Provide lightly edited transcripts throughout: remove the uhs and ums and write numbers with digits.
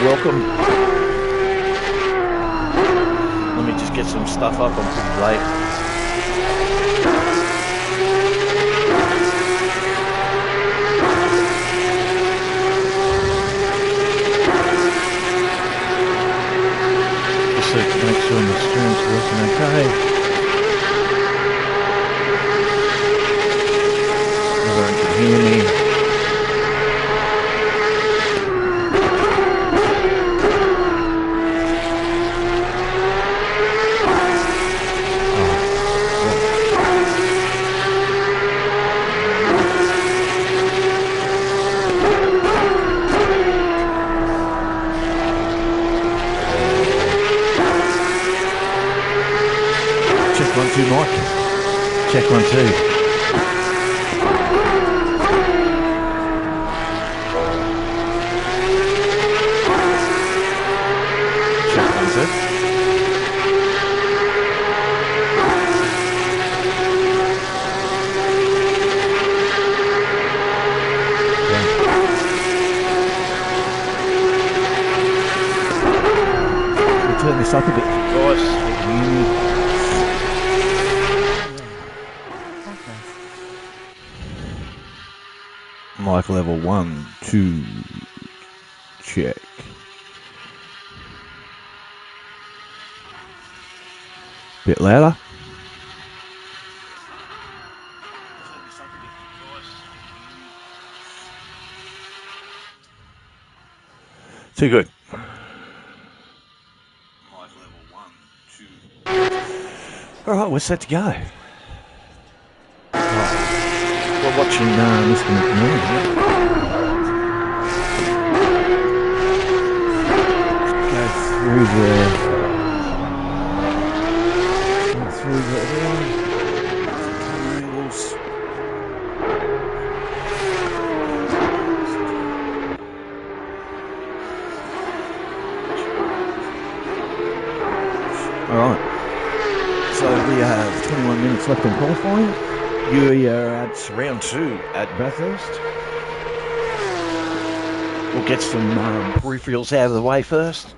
welcome. Let me just get some stuff up. I'm pretty late. Just so to make sure my stream's working okay. Everyone can hear me. Check 1 2 Mike. Check 1 2. Turn this up a bit. Mic level 1 2 check. Bit louder. Too good. Alright, we're set to go. Right. We're watching Mr. McMillan here. Go through the angles. Alright. So we have 21 minutes left in qualifying. You are at round 2 at Bathurst. We'll get some peripherals out of the way first,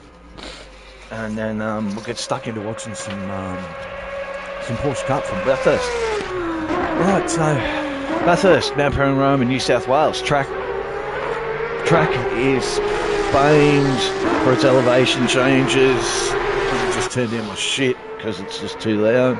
and then we'll get stuck into watching some Porsche Cup from Bathurst. Right, so Bathurst, Mount Panorama, New South Wales. Track is famed for its elevation changes. I just turned down my shit because it's just too loud.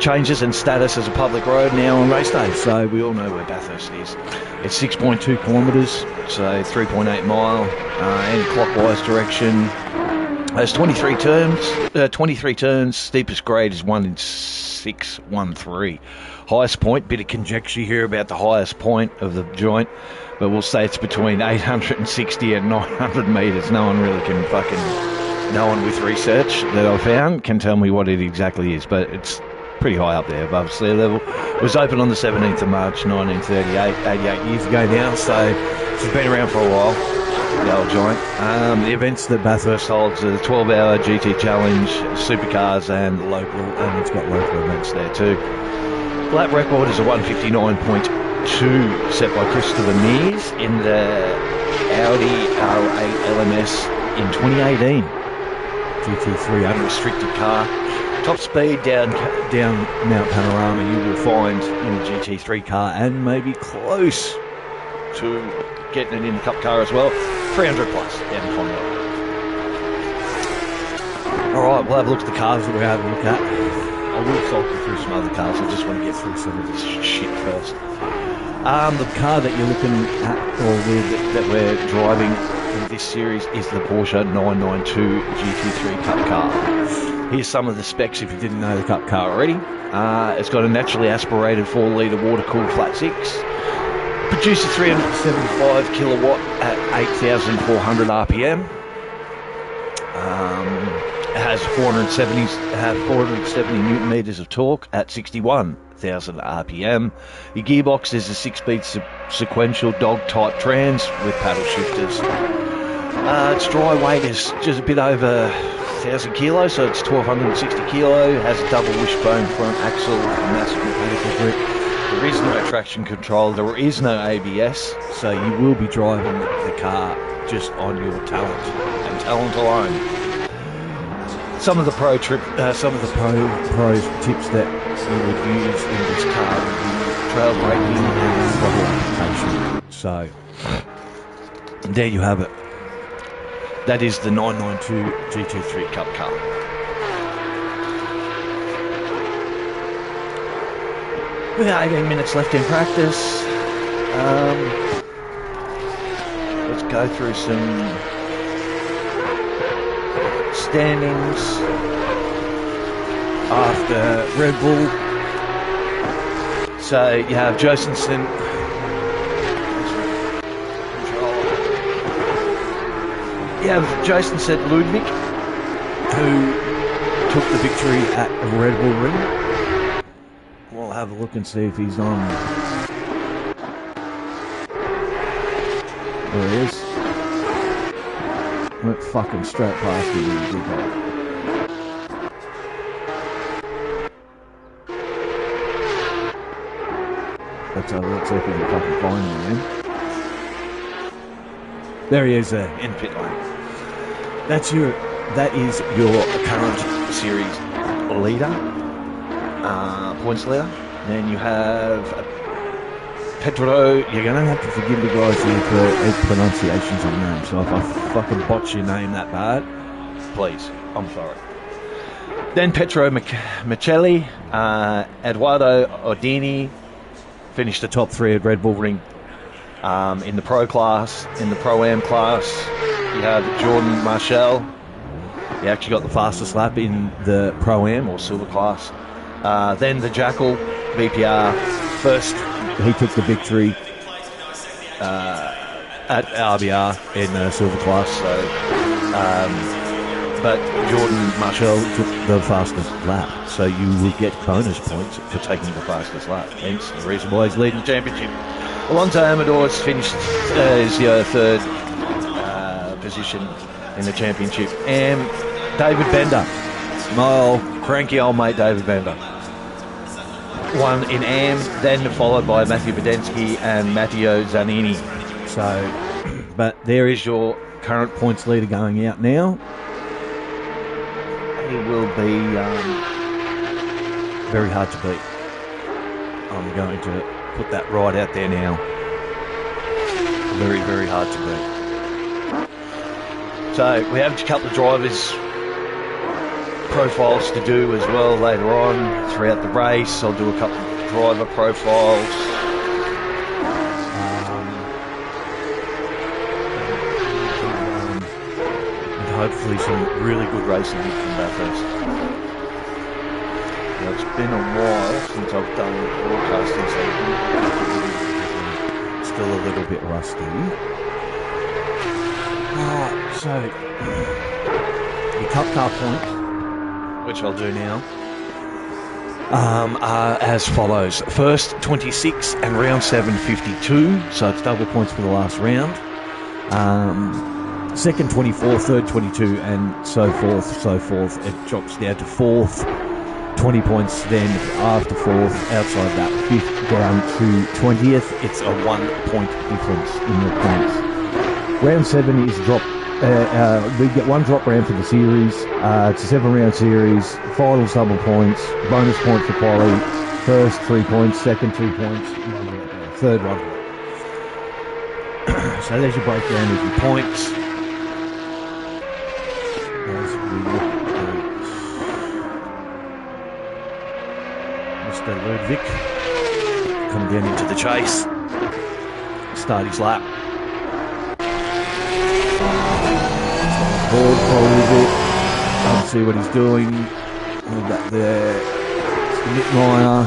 Changes in status as a public road now on race day, so we all know where Bathurst is. It's 6.2 kilometres, so 3.8 mile, anti-clockwise direction. There's 23 turns, steepest grade is 1 in 613. Highest point, bit of conjecture here about the highest point of the joint, but we'll say it's between 860 and 900 metres. No one with research that I've found can tell me what it exactly is, but it's pretty high up there above sea level. It was opened on the 17th of March 1938, 88 years ago now, so it's been around for a while, the old joint. The events that Bathurst holds are the 12-hour GT Challenge, supercars and local, and it's got local events there too. Lap record is a 159.2 set by Christopher Mears in the Audi R8 LMS in 2018. GT3 unrestricted car. Top speed down Mount Panorama you will find in a GT3 car, and maybe close to getting it in the Cup car as well. 300 plus down Conway. Alright, we'll have a look at the cars that we're having a look at. I will cycle through some other cars, I just want to get through some of this shit first. The car that you're looking at, or that we're driving in this series, is the Porsche 992 GT3 Cup car. Here's some of the specs if you didn't know the Cup car already. It's got a naturally aspirated 4-litre water-cooled flat 6. Produces 375 kilowatt at 8,400 RPM. It has 470 newton meters of torque at 61,000 RPM. Your gearbox is a 6-speed sequential dog-type trans with paddle shifters. Its dry weight is just a bit over 1,000 kilos, so it's 1,260 kilo. Has a double wishbone front axle, a massive mechanical grip. There is no traction control. There is no ABS. So you will be driving the car just on your talent and talent alone. Some of the pros tips that you would use in this car would be trail braking and throttle application. So there you have it. That is the 992 GT3 Cup car. We got 18 minutes left in practice. Let's go through some standings after Red Bull. So you have Josephson. You have Jason said Ludwig, who took the victory at Red Bull Ring. We'll have a look and see if he's on. There he is. Went fucking straight past him. Let's see if we can fucking find him, man. There he is there in pit lane. That is your current series leader, points leader. Then you have Pedro. You're going to have to forgive the guys here for pronunciations of names. So if I fucking botch your name that bad, please, I'm sorry. Then Petro Michelli, Eduardo Ordini finished the top three at Red Bull Ring. In the Pro class, in the Pro-Am class, you have Jordan Marshall. He actually got the fastest lap in the Pro-Am or Silver class. Then the Jackal VPR first. He took the victory at RBR in the Silver class. So, but Jordan Marshall took the fastest lap. So you will get bonus points for taking the fastest lap. Hence the reason why he's leading the championship. Alonso Amador's finished as your third position in the championship. And David Bender, my old cranky old mate David Bender, won in AM, then followed by Matthew Badensky and Matteo Zanini. So, but there is your current points leader going out now. He will be very hard to beat. I'm going to put that right out there now. Very, very hard to beat. So we have a couple of drivers' profiles to do as well later on throughout the race. I'll do a couple of driver profiles. And hopefully some really good racing from Bathurst. It's been a while since I've done broadcasting, so still a little bit rusty. So, the Cup car points, which I'll do now, are as follows. First, 26 and round 7, 52, so it's double points for the last round. Second, 24, third, 22, and so forth. It drops down to fourth. 20 points then after fourth, outside that fifth down to 20th. It's a 1 point difference in the points. Round 7 is drop. We get one drop round for the series. It's a 7-round series. Finals double points. Bonus point for quali. First 3 points. Second 2 points. Third 1 point. So there's your breakdown of your points. As we look at Mr. Ludwig come down into the chase, start his lap. Board probably a bit. Can't see what he's doing. Move that there. Mr. Mittmeyer,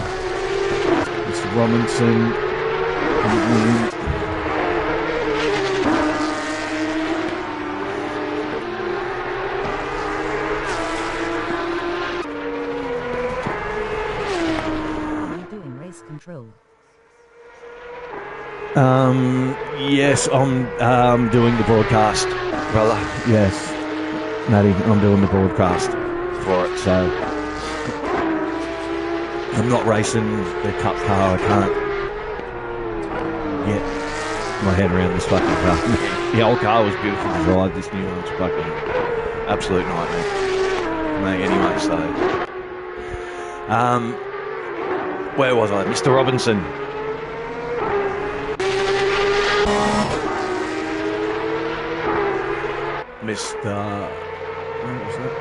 Mr. Robinson, Control. Yes, I'm doing the broadcast, brother. Yes, Matty, I'm doing the broadcast for it. So I'm not racing the Cup car. I can't get my head around this fucking car. The old car was beautiful to drive. This new one's fucking absolute nightmare. Mate, anyway, so where was I? Mr. Robinson. Mr. What was that?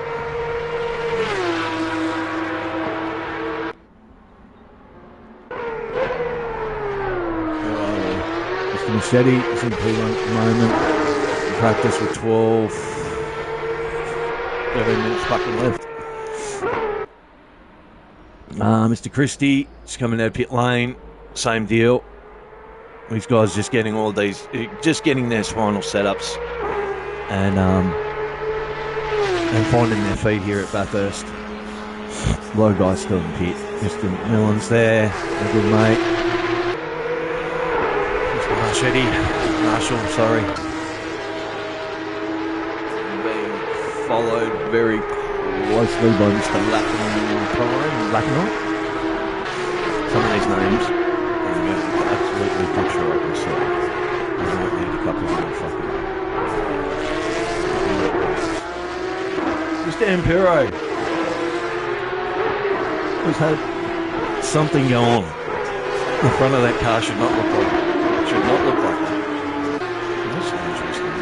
Mr. Machete is in P1 at the moment. Practice with 12, 13 minutes fucking left. Mr. Christie is coming out of pit lane. Same deal. These guys just getting all these, just getting their final setups and finding their feet here at Bathurst. A lot of guys still in pit. Mr. McMillan's there, a good mate. Mr. Marshall, sorry. Being followed very closely by Mr. Lacanite. Some of these names, I'm absolutely not sure I can say. I might need a couple of more fucking. Mr. Ampero has had something go on. The front of that car should not look like that. That's interesting.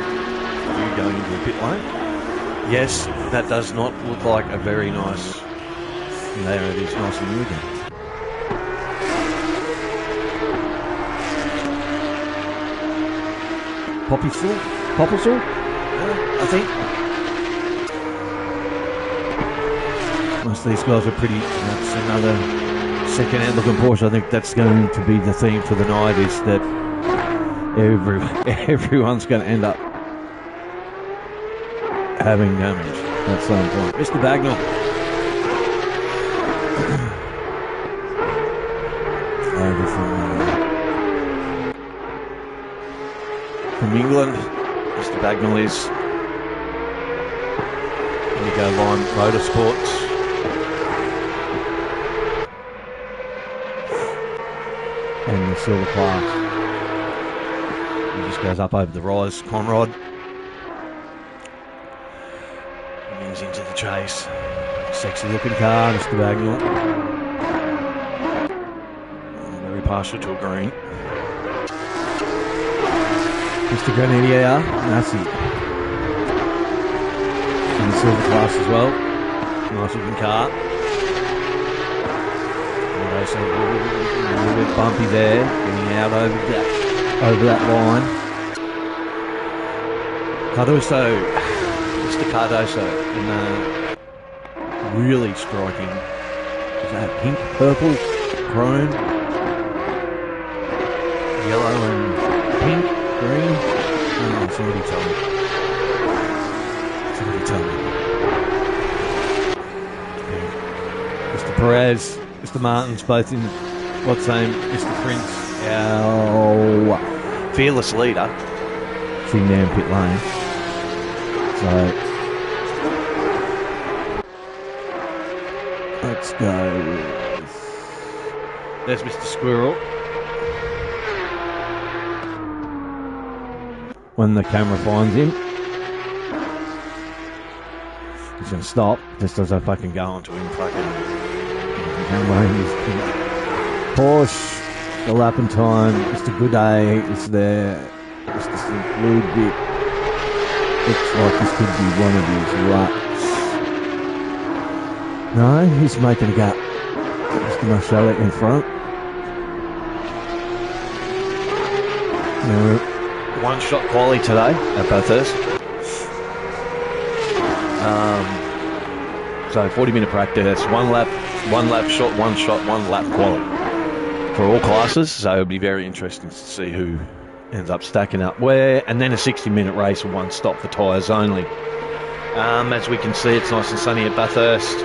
Are you going into the pit lane? Yes, that does not look like a very nice. There it is, nice and new again. Popplesall? I think. Most of these guys are pretty. That's another second-hand looking Porsche. I think that's going to be the theme for the night. Is that everyone's going to end up having damage at some point. Mr. Bagnall. Over from England. Mr. Bagnall is Indigo Lime Motorsports. And the silver class. He just goes up over the rise, Conrod. Wings into the chase. Sexy looking car, Mr. Bagnall. Very partial to a green. Mr. Grenadier, Massey. In the silver class as well. Nice looking car. So a little bit bumpy there, getting out over that line. Cardoso, Mr. Cardoso, in really striking. Is that pink, purple, chrome, yellow and pink, green? Oh, somebody tell me. Yeah. Mr. Perez. Mr. Martin's both in what's name, Mr. Prince, our fearless leader, sitting there in pit lane. So let's go. There's Mr. Squirrel. When the camera finds him, he's going to stop just as I fucking go onto him fucking. Porsche, the lapping time, Mr. Gooday is there. Just this little bit. Looks like this could be one of his laps. No, he's making a gap. Mr. Marshall in front. One shot quali today at Bathurst. So 40-minute practice, one lap shot, one lap quali for all classes. So it'll be very interesting to see who ends up stacking up where. And then a 60-minute race with one stop for tyres only. As we can see, it's nice and sunny at Bathurst.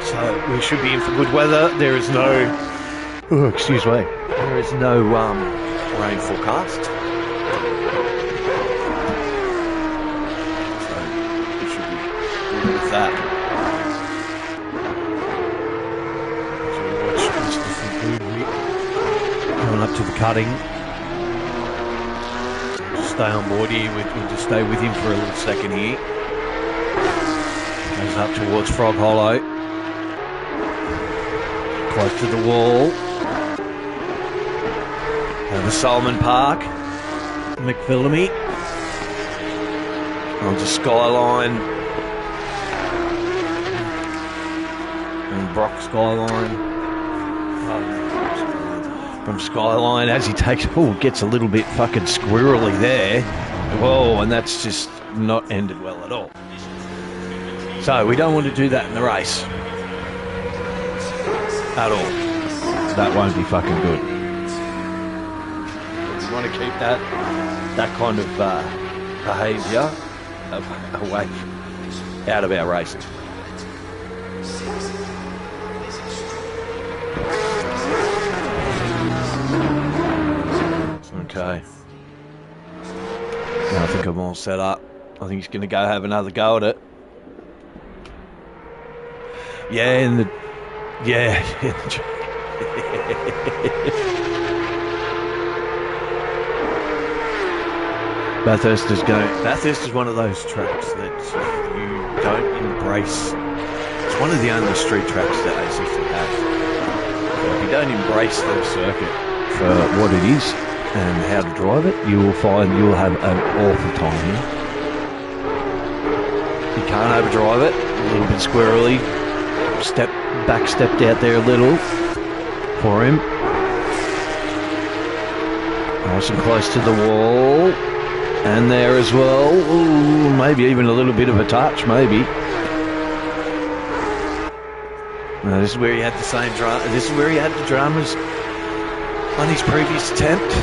So we should be in for good weather. There is no, there is no rain forecast. So it should be good with that. to the cutting. Stay on board here. We'll just stay with him for a little second here. Goes up towards Frog Hollow. Close to the wall. Over Solomon Park. McPhillamy. Onto Skyline. And Brock Skyline. From Skyline as he takes, gets a little bit fucking squirrely there. Whoa, and that's just not ended well at all. So we don't want to do that in the race. At all. That won't be fucking good. We want to keep that kind of behaviour away, out of our racing. Okay. Now I think I'm all set up. I think he's going to go have another go at it. Yeah, Bathurst is one of those tracks that you don't embrace. It's one of the only street tracks that ACC has. So if you don't embrace the circuit for what it is and how to drive it, you will find you'll have an awful time here. You can't overdrive it, a little bit squirrely. Stepped out there a little for him. Nice and close to the wall. And there as well. Ooh, maybe even a little bit of a touch, maybe. Now, this is where he had the same drama. This is where he had the dramas on his previous attempt.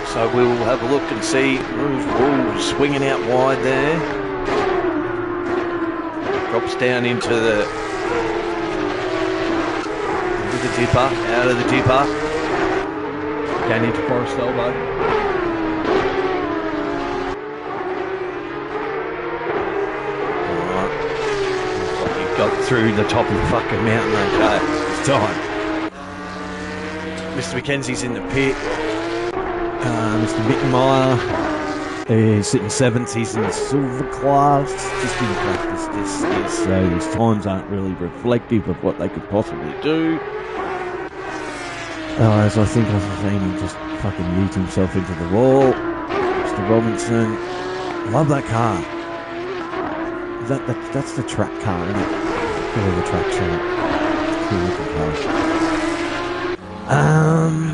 So we'll have a look and see. Ooh, swinging out wide there. Drops down into the dipper, out of the dipper. Going into Forest Elbow. Alright. Looks like he got through the top of the fucking mountain, okay. It's time. Mr. McKenzie's in the pit. Mr. Mittenmeyer is sitting 7th. He's in the silver class. Just didn't practice this year, so his times aren't really reflective of what they could possibly do. As I think I've seen him just fucking yeet himself into the wall. Mr. Robinson. Love that car. That's the track car, isn't it? Whatever the track show. Cool looking car.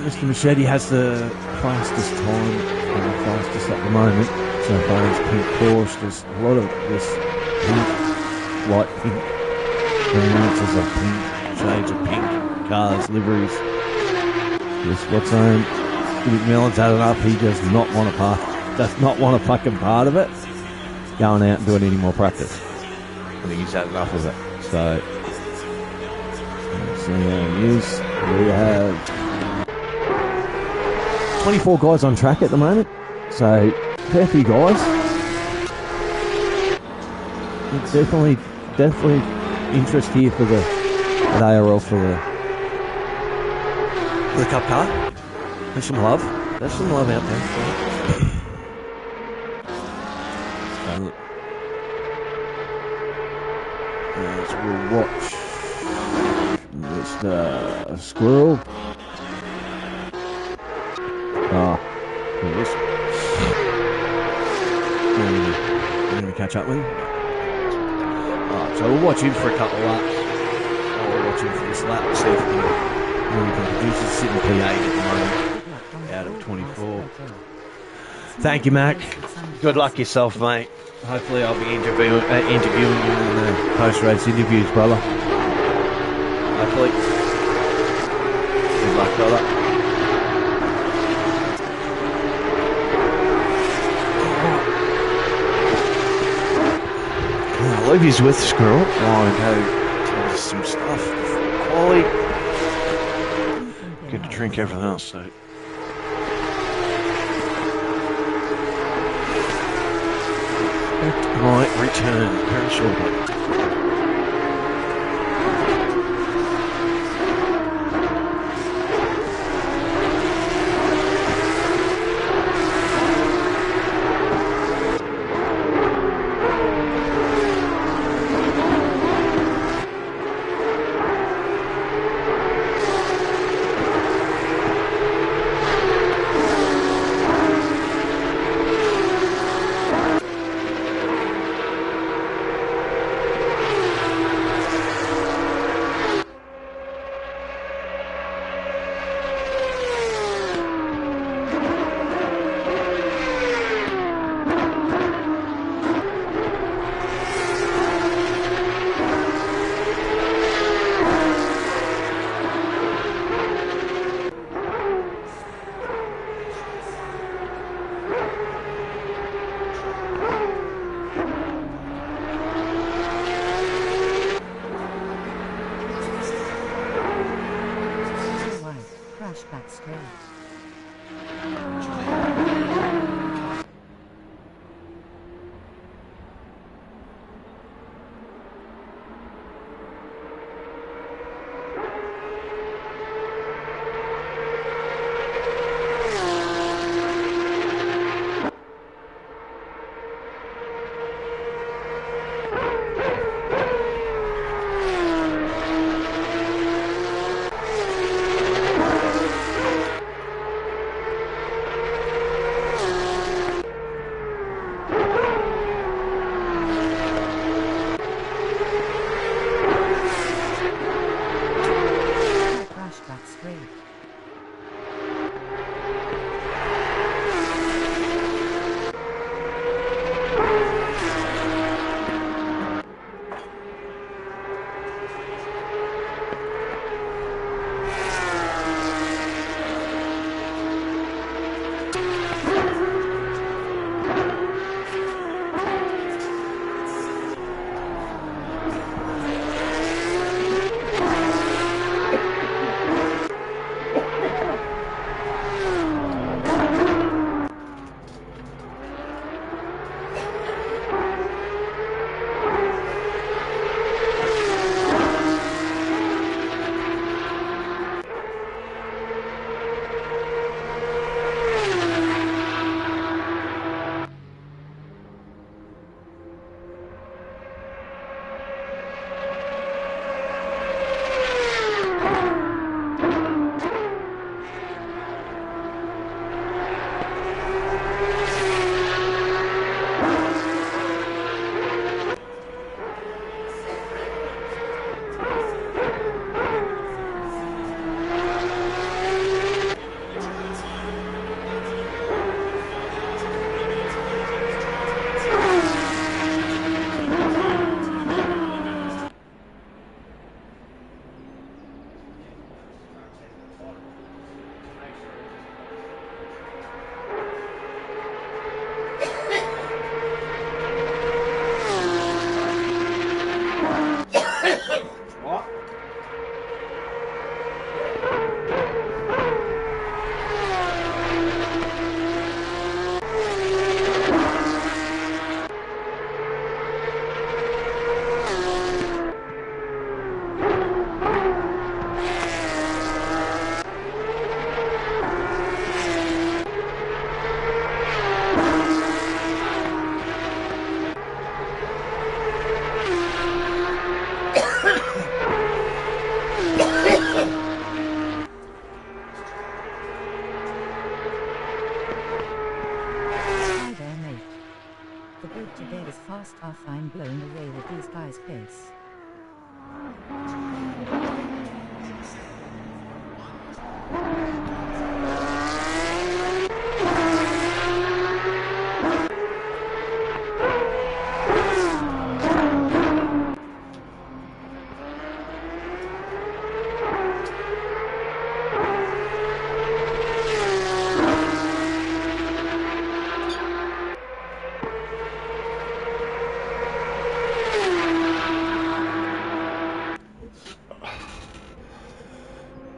Mr. Machete has the fastest time and the fastest at the moment. So far as pink Porsche, there's a lot of this pink, light pink, nuances of pink, shades of pink, cars, liveries. This what's on. McMillan's had enough. He does not want a fucking part of it. Going out and doing any more practice. I think he's had enough of it. So let's see how he is. We have 24 guys on track at the moment. So fair few guys. It's definitely interest here for at ARL for the cup car. There's some love. There's some love out there. As we'll watch Mr. Squirrel. There it is. We're going to catch up with him. Alright, so we'll watch him for a couple of laps. We'll watch him for this lap, see if we can produce. He's sitting P8 at the moment, out of 24. Thank you, Mac. Good luck yourself, mate. Hopefully I'll be interviewing you in the post-race interviews, brother. Hopefully. Good luck, brother. I believe he's with Squirrel. Go to some stuff. Quality. Good to drink everything else, so. It might return very shortly. crash back straight. Fast are fine blown away with these guys' pace.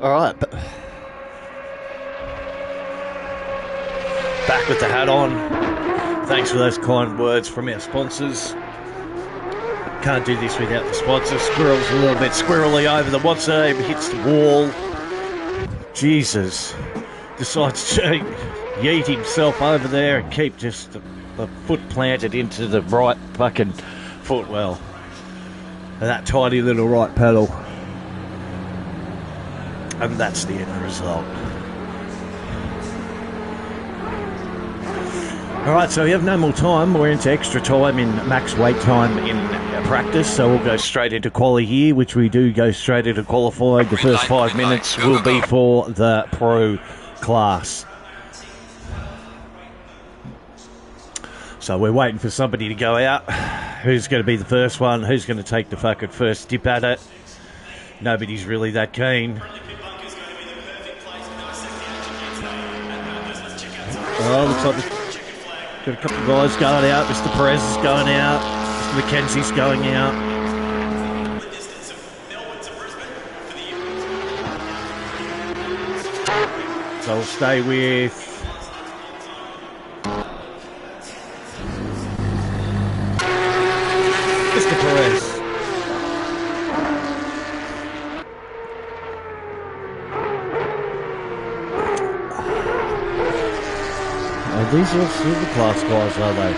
Alright, back with the hat on. Thanks for those kind words from our sponsors. Can't do this without the sponsors. Squirrel's a little bit squirrely over the WhatsApp, hits the wall. Jesus. Decides to yeet himself over there and keep just the foot planted into the right fucking footwell. And that tiny little right pedal. And that's the end result. Alright, so we have no more time. We're into extra time in max weight time in practice, so we'll go straight into quali here, which we do go straight into qualifying. The first 5 minutes will be for the pro class. So we're waiting for somebody to go out. Who's going to be the first one? Who's going to take the fucking first dip at it? Nobody's really that keen. Oh, looks like we've got a couple of guys going out. Mr. Perez is going out. Mr. McKenzie's going out. So we'll stay with Mr. Perez. Oh, these are silver class guys, are they?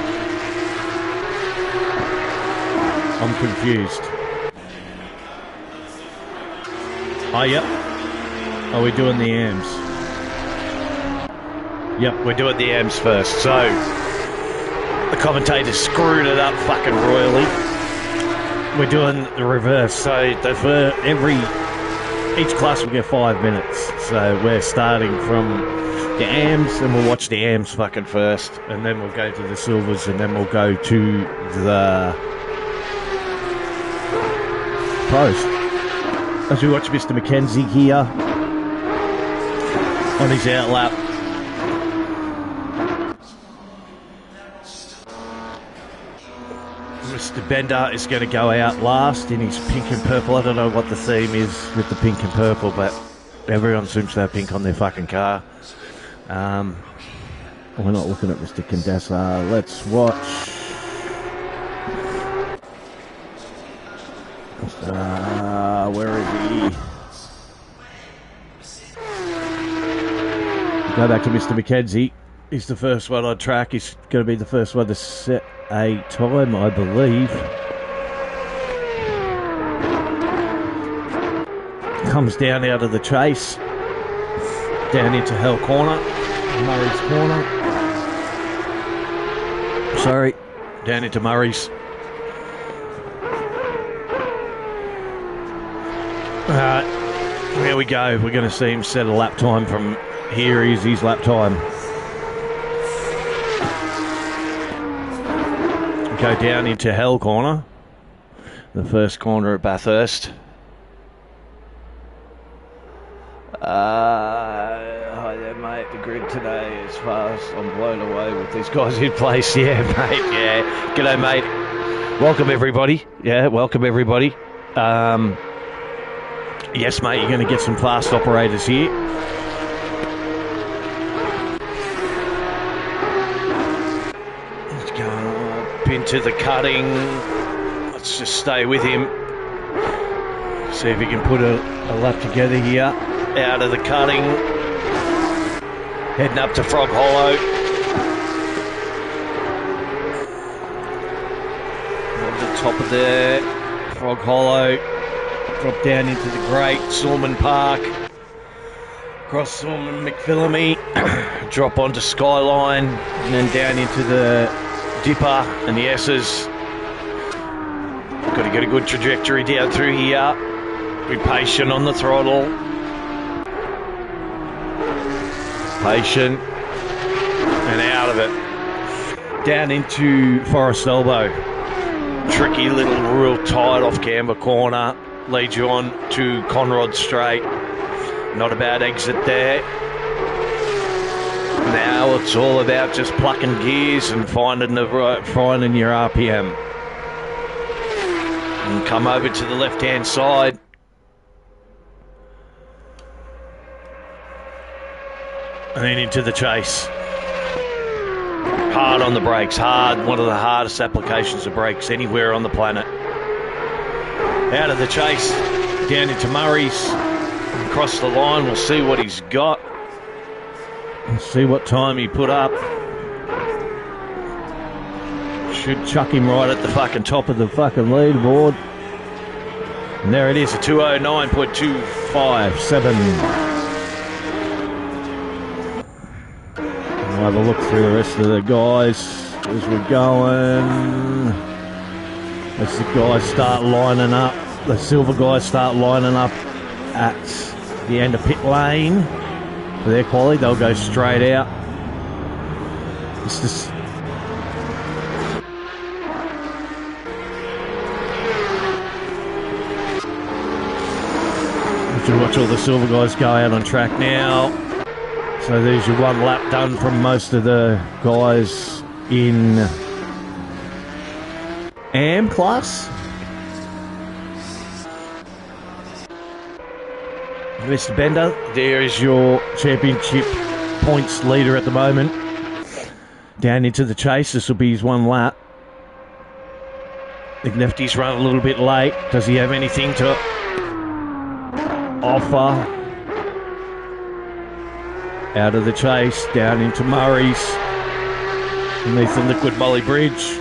I'm confused. Oh, yep. Are we doing the AMs? Yep, we're doing the AMs first. So the commentator screwed it up fucking royally. We're doing the reverse. So each class will get 5 minutes. So we're starting from the AMs, and we'll watch the AMs fucking first, and then we'll go to the silvers, and then we'll go to the pros. As we watch Mr. Mackenzie here on his outlap. Mr. Bender is going to go out last in his pink and purple. I don't know what the theme is with the pink and purple, but everyone seems to have pink on their fucking car. We're not looking at Mr. Condessa. Let's watch. Where is he? Go back to Mr. Mackenzie. He's the first one on track. He's going to be the first one to set a time, I believe. Comes down out of the chase. Down into Hell Corner. Murray's Corner. Sorry. Down into Murray's. Here we go. We're going to see him set a lap time from here. Is his lap time. Go down into Hell Corner. The first corner at Bathurst. Hi there, mate. The grid today is fast. I'm blown away with these guys in place. Yeah, mate. Yeah. G'day, mate. Welcome, everybody. Yeah, welcome, everybody. Yes, mate, you're going to get some fast operators here. Let's go up into the cutting. Let's just stay with him. See if he can put a lap together here. Out of the cutting. Heading up to Frog Hollow. On the top of there. Frog Hollow. Drop down into the Great Sorman Park. Cross Sorman McPhillamy. Drop onto Skyline. And then down into the Dipper and the S's. Got to get a good trajectory down through here. Be patient on the throttle. Patient. And out of it. Down into Forest Elbow. Tricky little real tight off Camber Corner. Leads you on to Conrod Straight. Not a bad exit there. Now it's all about just plucking gears and finding your RPM. And come over to the left-hand side. And then into the chase. Hard on the brakes. Hard. One of the hardest applications of brakes anywhere on the planet. Out of the chase. Down into Murray's. Across the line. We'll see what he's got. Let's see what time he put up. Should chuck him right at the fucking top of the fucking leaderboard. And there it is, a 209.257. We'll have a look through the rest of the guys as we're going. As the guys start lining up, the silver guys start lining up at the end of pit lane for their quality. They'll go straight out. It's just to watch all the silver guys go out on track now. So there's your one lap done from most of the guys in AM class. Mr. Bender, there is your championship points leader at the moment. Down into the chase. This will be his one lap. The lefty's run a little bit late. Does he have anything to offer? Out of the chase, down into Murray's. Beneath the Liquid Molly Bridge.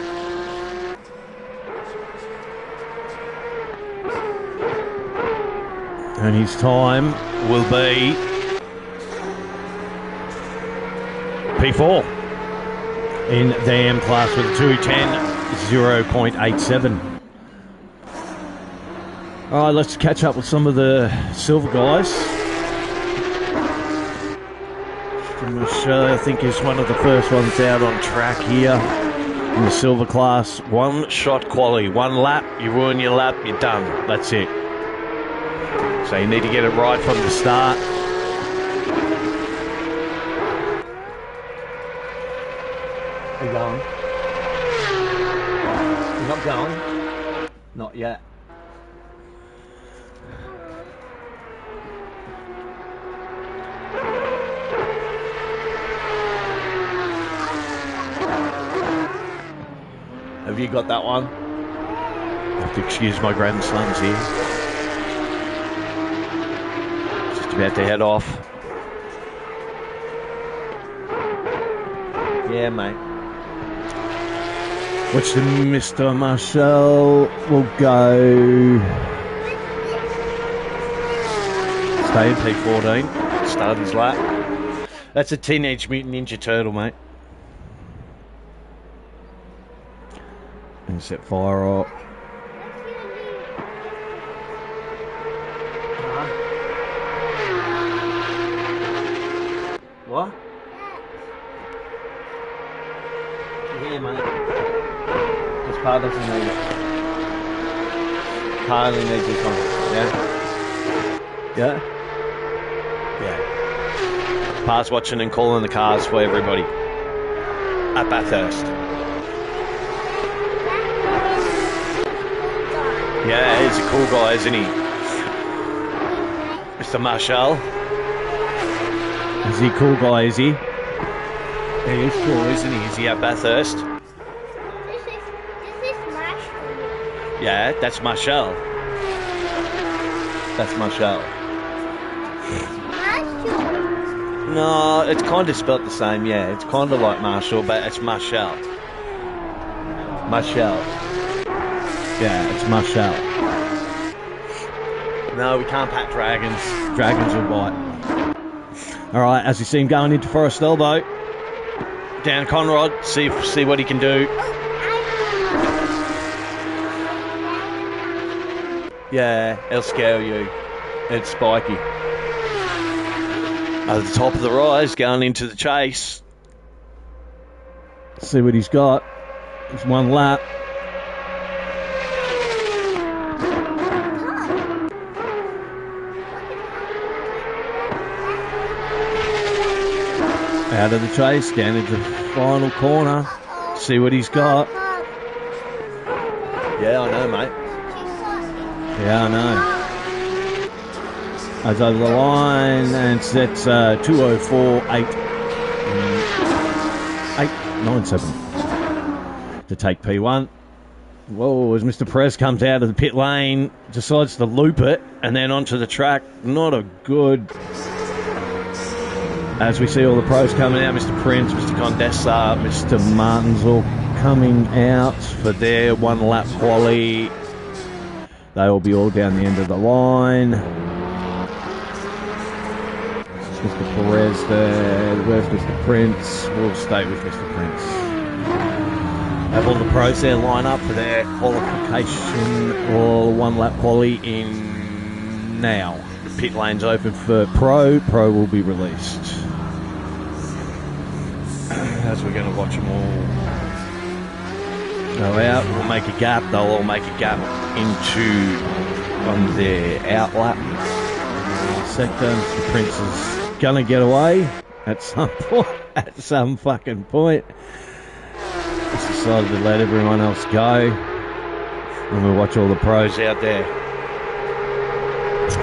And his time will be P4 in the M class with a 2:10.0.87. All right, let's catch up with some of the silver guys. Michelle, I think, is one of the first ones out on track here in the silver class. One shot quality, one lap, you ruin your lap, you're done. That's it. So you need to get it right from the start. Are you going? You're not going? Not yet. Have you got that one? I have to excuse my grandsons here. Just about to head off. Yeah, mate. Which the Mr. Marshall will go. Stay in P14. Start his lap. That's a Teenage Mutant Ninja Turtle, mate. And set fire up. What? Yeah, mate. This car doesn't need it. Car only needs this one. Yeah? Yeah? Yeah. Pass watching and calling the cars for everybody. At Bathurst. Yeah, he's a cool guy, isn't he? Mr. Marshall. Is he a cool guy, is he? He is cool, isn't he? Is he at Bathurst? This is Marshall. Yeah, that's Marshall. That's Marshall. Marshall. No, it's kind of spelt the same, yeah. It's kind of like Marshall, but it's Marshall. Marshall. Yeah, it's Marshall. No, we can't pat dragons. Dragons will bite. All right, as you see him going into Forest Elbow. Down Conrod, see what he can do. Yeah, it'll scare you. It's spiky. At the top of the rise, going into the chase. See what he's got. It's one lap. Out of the chase, down into the final corner. See what he's got. Yeah, I know, mate. Yeah, I know. As over the line, and that's 2:04.897 to take P1. Whoa, as Mr. Perez comes out of the pit lane, decides to loop it, and then onto the track. Not a good... As we see all the pros coming out, Mr. Prince, Mr. Condessa, Mr. Martins all coming out for their one lap quali. They will be all down the end of the line. Mr. Perez there. Where's Mr. Prince? We'll stay with Mr. Prince. Have all the pros there line up for their qualification or one lap quali in now. The pit lane's open for Pro. Pro will be released. As we're going to watch them all go out, we'll make a gap. They'll all make a gap into on their out lap sector. Mr. Prince is going to get away at some point. At some fucking point. He's decided to let everyone else go. And we'll watch all the pros out there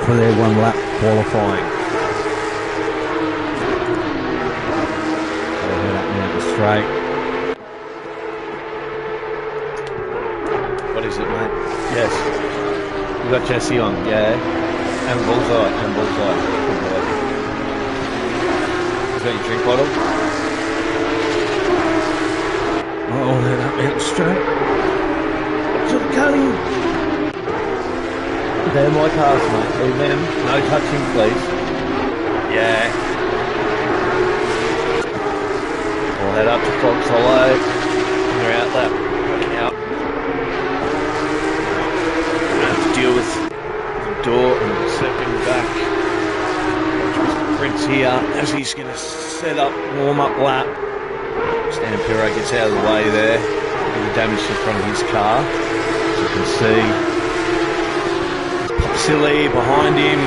for their one lap qualifying. They'll head up Mountain Straight. What is it, mate? Yes. We got Jesse on, yeah. And Bullseye, Good boy. Is that your drink bottle? Oh, head up Mountain Straight. To the cutting. They're my cars, mate. Leave them. No touching, please. Yeah. We'll head up to Fox Hollow. You're out lap. Out. Have to deal with the door and stepping back. Watch Mr. Prince here as he's going to set up warm-up lap. Stan Piro gets out of the way there. The damage to the front of his car. As you can see. Silly behind him.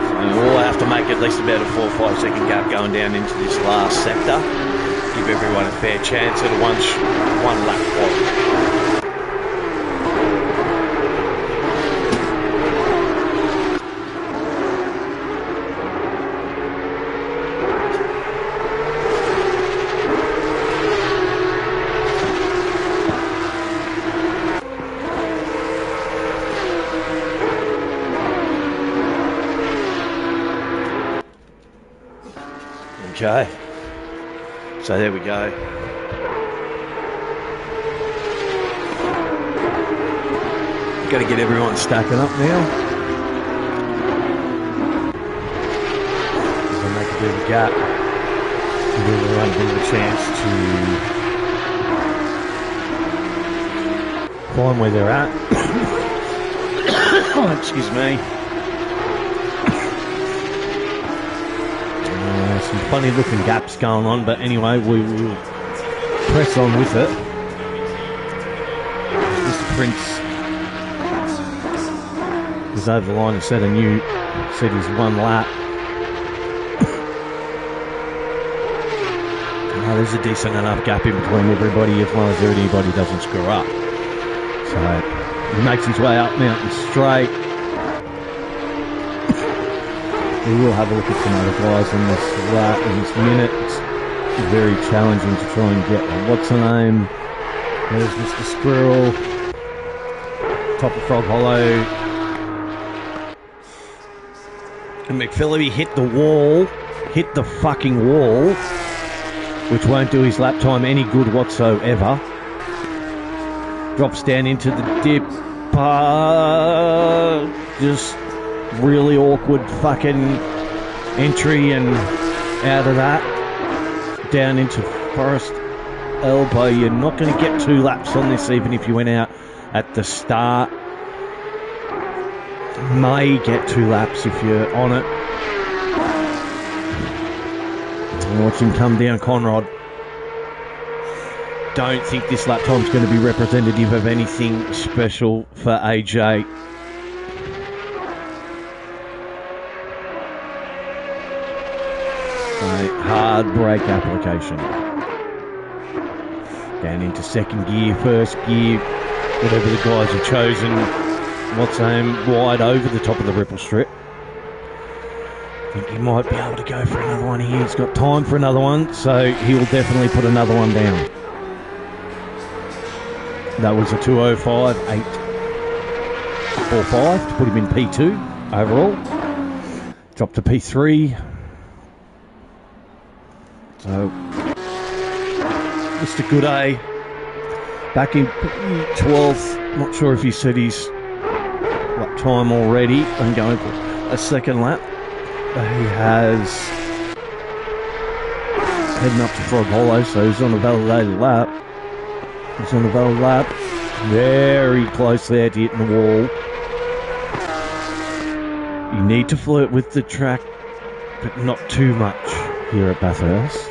So we'll have to make at least about a 4 or 5 second gap going down into this last sector. Give everyone a fair chance at a one lap quality. Okay, so there we go. Got to get everyone stacking up now. We'll make a bit of a gap. Give everyone a bit of a chance to find where they're at. Oh, excuse me. Some funny looking gaps going on, but anyway, we will press on with it. Mr. Prince is over the line and said his one lap. There's a decent enough gap in between everybody as long as anybody doesn't screw up. So he makes his way up Mountain Straight. We will have a look at some other guys in this lap in this minute. It's very challenging to try and get what's her name. There's Mr. Squirrel. Top of Frog Hollow. And McPhillipy hit the wall. Hit the fucking wall. Which won't do his lap time any good whatsoever. Drops down into the dip. Just really awkward fucking entry and out of that down into Forest Elbow. You're not going to get 2 laps on this even if you went out at the start. May get 2 laps if you're on it. And watch him come down Conrod. Don't think this lap time's going to be representative of anything special for AJ. Hard brake application. Down into second gear, first gear, whatever the guys have chosen. What's aim wide over the top of the ripple strip. I think he might be able to go for another one here. He's got time for another one, so he will definitely put another one down. That was a 2:05.845 to put him in P2 overall. Dropped to P3. So, Mr. Gooday, back in 12th. Not sure if he said his lap time already and going for a second lap. But he has heading up to Frog Hollow, so he's on a validated lap. He's on a valid lap. Very close there to hitting the wall. You need to flirt with the track, but not too much here at Bathurst.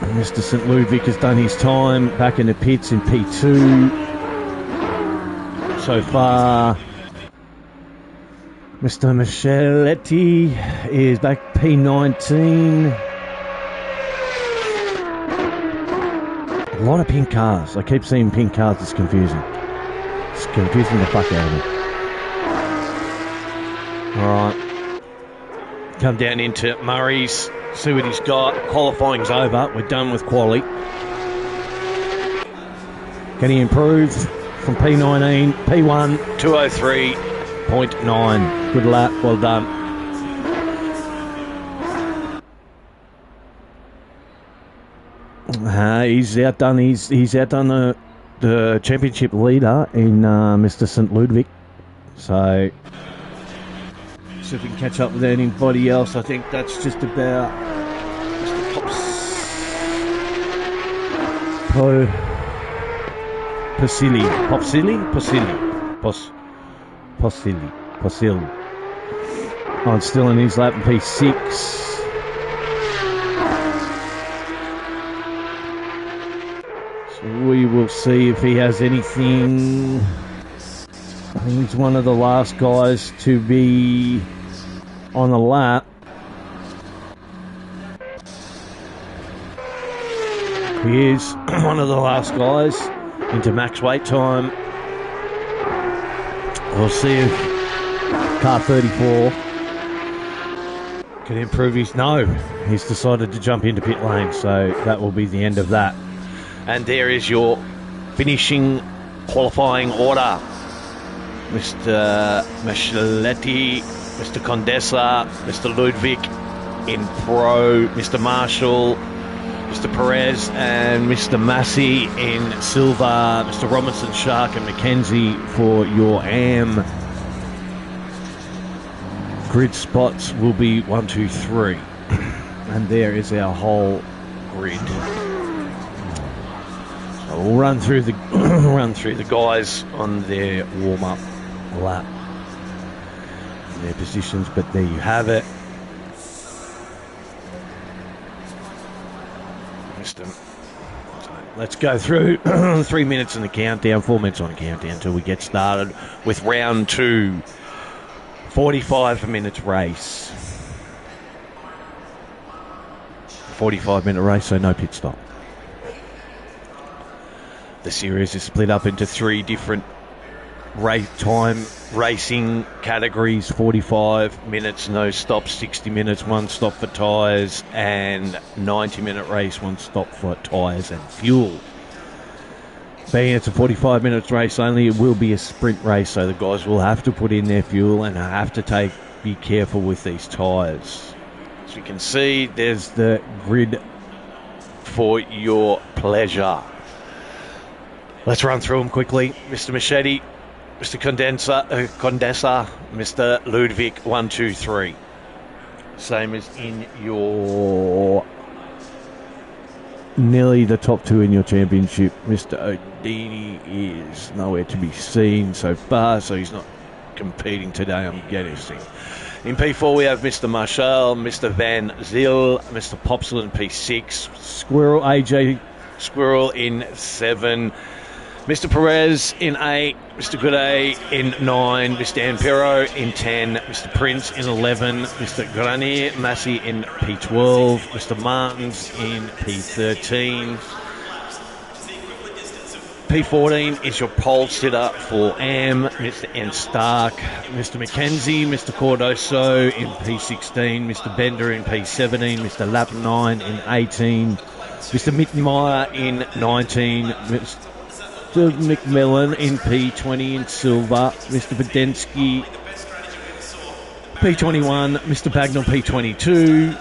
And Mr. St. Ludwig has done his time back in the pits in P2 so far. Mr. Micheletti is back P19. A lot of pink cars. I keep seeing pink cars. It's confusing. It's confusing the fuck out of me. Alright. Come down into Murray's, see what he's got. Qualifying's over. We're done with quali. Can he improve from P19, P1, 203.9. Good lap, well done. He's outdone the championship leader in Mr. St. Ludwig. So, see if we can catch up with anybody else. I think that's just about Mr. Posili. Oh, still in his lap in P6. We will see if he has anything. I think he's one of the last guys to be on the lap. He is one of the last guys into max wait time. We'll see if car 34 can improve his... No, he's decided to jump into pit lane, so that will be the end of that. And there is your finishing qualifying order. Mr. Micheletti, Mr. Condessa, Mr. Ludwig in Pro, Mr. Marshall, Mr. Perez and Mr. Massey in Silver, Mr. Robinson, Shark and Mackenzie for your AM. Grid spots will be 1, 2, 3. And there is our whole grid. We'll run through the guys on their warm-up lap, their positions, but there you have it. Let's go through 3 minutes in the countdown, 4 minutes on the countdown until we get started with round 2. 45 minutes race. 45-minute race, so no pit stop. The series is split up into 3 different racing categories: 45 minutes, no stop, 60 minutes, 1 stop for tyres, and 90-minute race, 1 stop for tyres and fuel. Being it's a 45 minutes race only, it will be a sprint race, so the guys will have to put in their fuel and have to be careful with these tyres. As you can see, there's the grid for your pleasure. Let's run through them quickly. Mr. Machete, Mr. Condessa, Mr. Ludwig, 1, 2, 3. Same as in your... Nearly the top 2 in your championship. Mr. Odini is nowhere to be seen so far, so he's not competing today, I'm guessing. In P4 we have Mr. Marshall, Mr. Van Zyl, Mr. Popsel in P6, Squirrel, AJ Squirrel in 7, Mr. Perez in 8, Mr. Gooday in 9, Mr. Ampero in 10, Mr. Prince in 11, Mr. Granier Massey in P12, Mr. Martins in P13. P14 is your pole sitter for AM, Mr. N. Stark, Mr. Mackenzie, Mr. Cordoso in P16, Mr. Bender in P17, Mr. Lapnine in 18, Mr. Mittenmeyer in 19, Mr. McMillan in P20 in silver, Mr. Vidensky P21, Mr. Bagnall P22,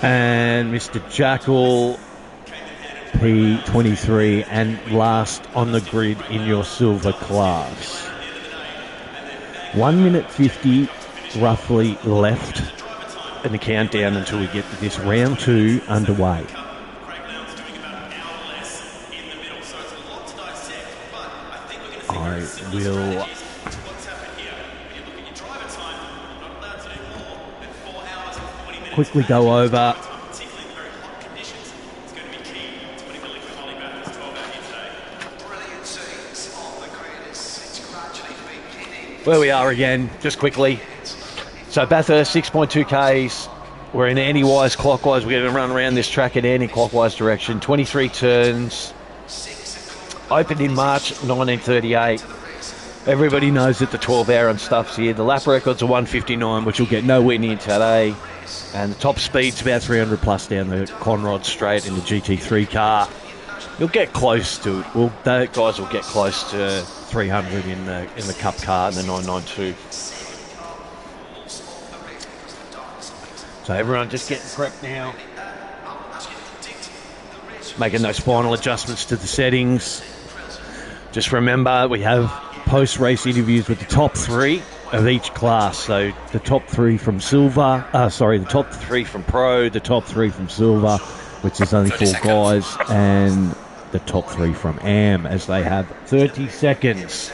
and Mr. Jackal P23, and last on the grid in your silver class. 1 minute 50 roughly left in the countdown until we get this round 2 underway. I will quickly go over where we are again, just quickly. So Bathurst, 6.2 Ks. We're in anti-wise, clockwise. We're going to run around this track in anti-clockwise direction. 23 turns. Opened in March 1938. Everybody knows that the 12-hour and stuff's here. The lap record's a 1:59, which will get nowhere near today. And the top speed's about 300 plus down the Conrod Straight in the GT3 car. You'll get close to it. Well, the guys will get close to 300 in the Cup car and the 992. So everyone just getting prepped now. Making those final adjustments to the settings. Just remember, we have post-race interviews with the top 3 of each class. So the top 3 from Silver, the top 3 from Pro, the top 3 from Silver, which is only 4 guys, and the top 3 from AM, as they have 30 seconds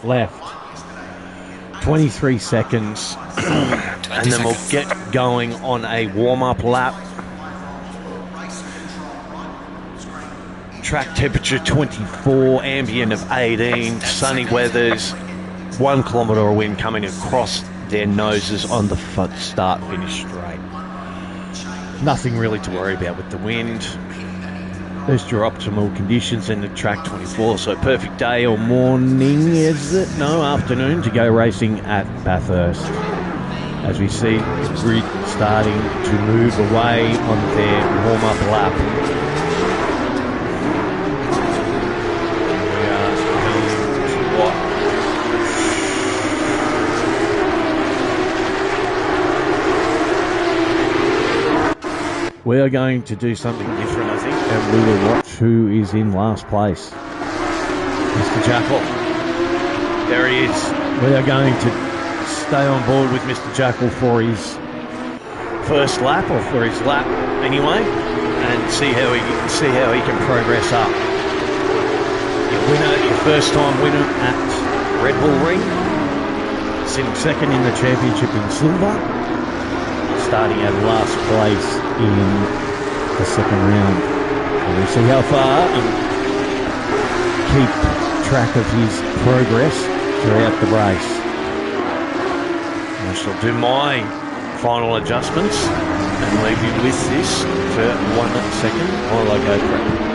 left. 23 seconds, and then we'll get going on a warm-up lap. Track temperature 24, ambient of 18, sunny weathers, 1 kilometre of wind coming across their noses on the start-finish straight. Nothing really to worry about with the wind. There's your optimal conditions in the track 24, so perfect day or morning, is it? No, afternoon to go racing at Bathurst. As we see the grid starting to move away on their warm-up lap. We are going to do something different, I think, and we will watch who is in last place. Mr. Jackal. There he is. We are going to stay on board with Mr. Jackal for his first lap, or for his lap anyway, and see how he can progress up. Your first time winner at Red Bull Ring, sitting second in the championship in silver, starting at last place in the second round. And we'll see how far and keep track of his progress throughout the race. I shall do my final adjustments and leave you with this for 1 second while I go prep.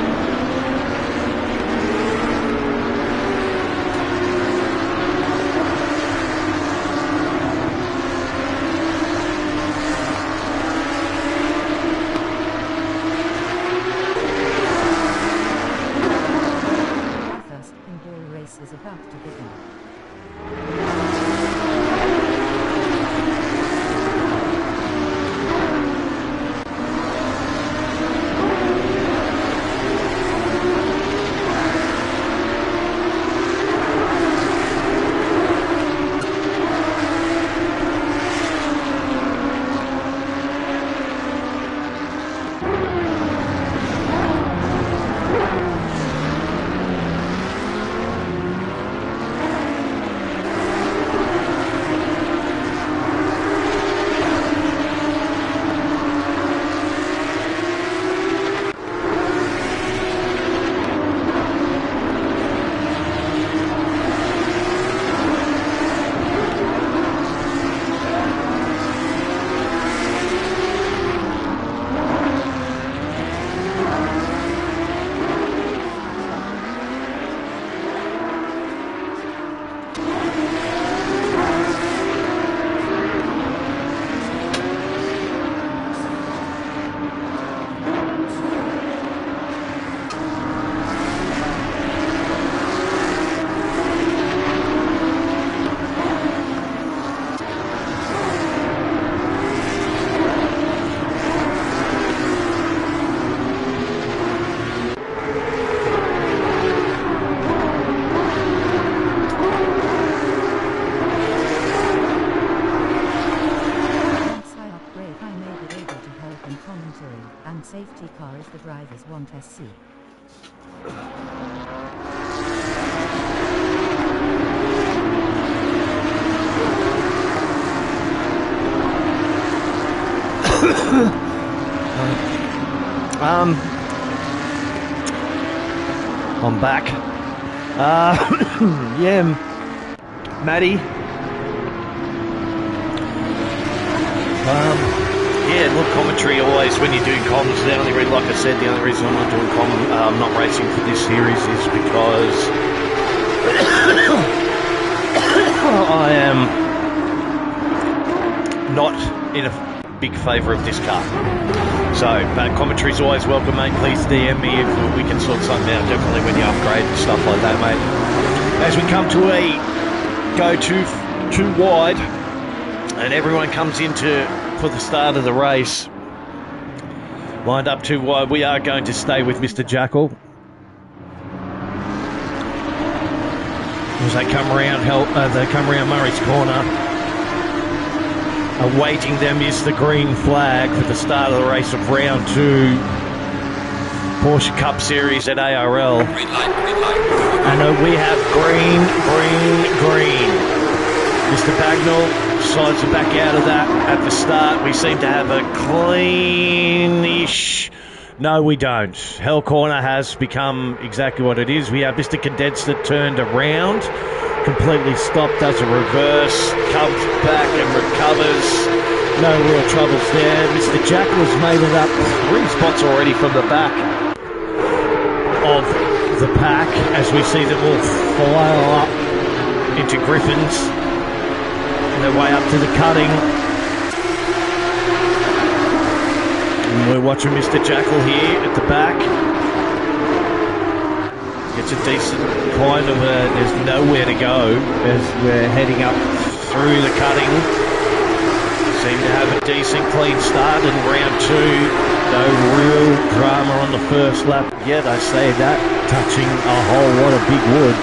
Is about to begin. And safety car if the drivers want SC. I'm back. Yeah, Maddie. Yeah, look, commentary always when you're doing comms. The only reason, like I said, the only reason I'm not doing I'm not racing for this series is because I am not in a big favour of this car. So, but commentary's always welcome, mate. Please DM me if we can sort something out, definitely when you upgrade and stuff like that, mate. As we come to a go too wide, and everyone comes into for the start of the race, lined up too wide, we are going to stay with Mr. Jackal. As they come around Murray's corner, awaiting them is the green flag for the start of the race of round 2 Porsche Cup Series at ARL. Green light. And we have green. Mr. Bagnall decides to back out of that at the start. We seem to have a cleanish... No, we don't. Hell Corner has become exactly what it is. We have Mr. Condenser turned around, completely stopped, does a reverse, comes back and recovers. No real troubles there. Mr. Jackal's made it up 3 spots already from the back of the pack, as we see them all file up into Griffins on their way up to the cutting. And we're watching Mr. Jackal here at the back. Gets a decent kind of there's nowhere to go as we're heading up through the cutting. Seem to have a decent clean start in round 2. No real drama on the first lap yet, I say that, touching a whole lot of big wood.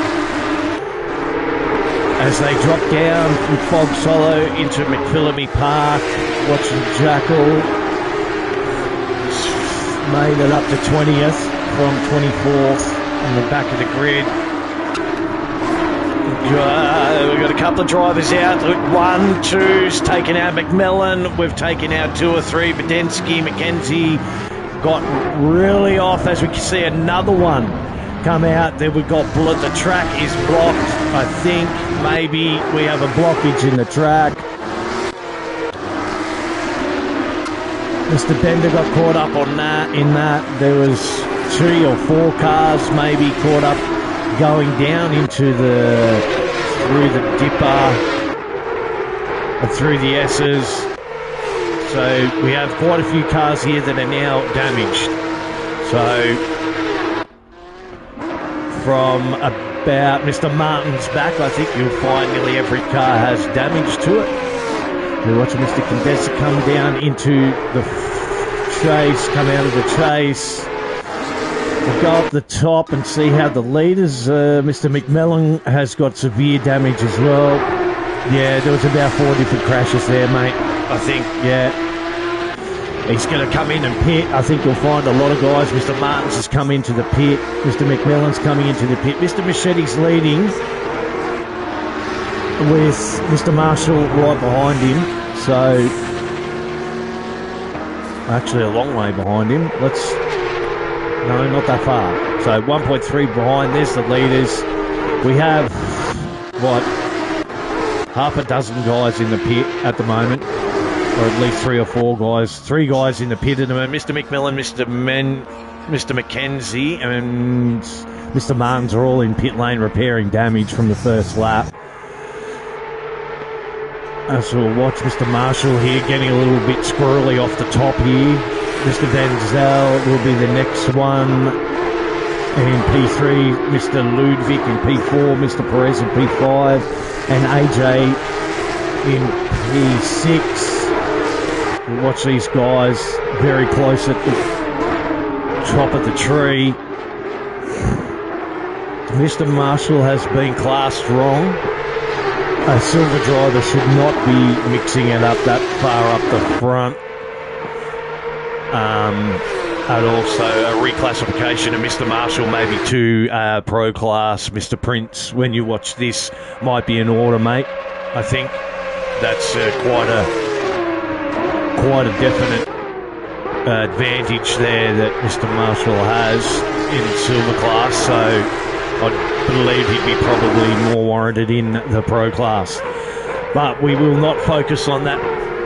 As they drop down from Fogs Hollow into McPhillamy Park, watching Jackal. Made it up to 20th from 24th on the back of the grid. We've got a couple of drivers out. Look, 1, 2's taken out McMillan. We've taken out 2 or 3. Badensky, McKenzie got really off as we can see another one come out. Then we've got the track is blocked. I think maybe we have a blockage in the track. Mr. Bender got caught up on that. In that, there was 3 or 4 cars maybe caught up going down into through the dipper and through the S's. So we have quite a few cars here that are now damaged. So from about Mr. Martin's back, I think you'll find nearly every car has damage to it. We're watching Mr. Condenser come down into the chase, come out of the chase. We'll go up the top and see how the leaders, Mr. McMillan has got severe damage as well. Yeah, there was about 4 different crashes there, mate. I think, yeah. He's going to come in and pit. I think you'll find a lot of guys. Mr. Martins has come into the pit. Mr. McMillan's coming into the pit. Mr. Machete's leading with Mr. Marshall right behind him. So, actually a long way behind him. No, not that far. So 1.3 behind. There's the leaders. We have, half a dozen guys in the pit at the moment. Or at least 3 or 4 guys. 3 guys in the pit at the moment. Mr. McMillan, Mr. McKenzie and Mr. Martins are all in pit lane repairing damage from the first lap. As we'll watch Mr. Marshall here getting a little bit squirrely off the top here. Mr. Van Zel will be the next one. And in P3, Mr. Ludwig in P4, Mr. Perez in P5, and AJ in P6. We'll watch these guys very close at the top of the tree. Mr. Marshall has been classed wrong. A silver driver should not be mixing it up that far up the front. And also a reclassification of Mr. Marshall maybe to Pro Class. Mr. Prince, when you watch this, might be in order, mate. I think that's quite a definite advantage there that Mr. Marshall has in Silver Class. So I believe he'd be probably more warranted in the Pro Class. But we will not focus on that.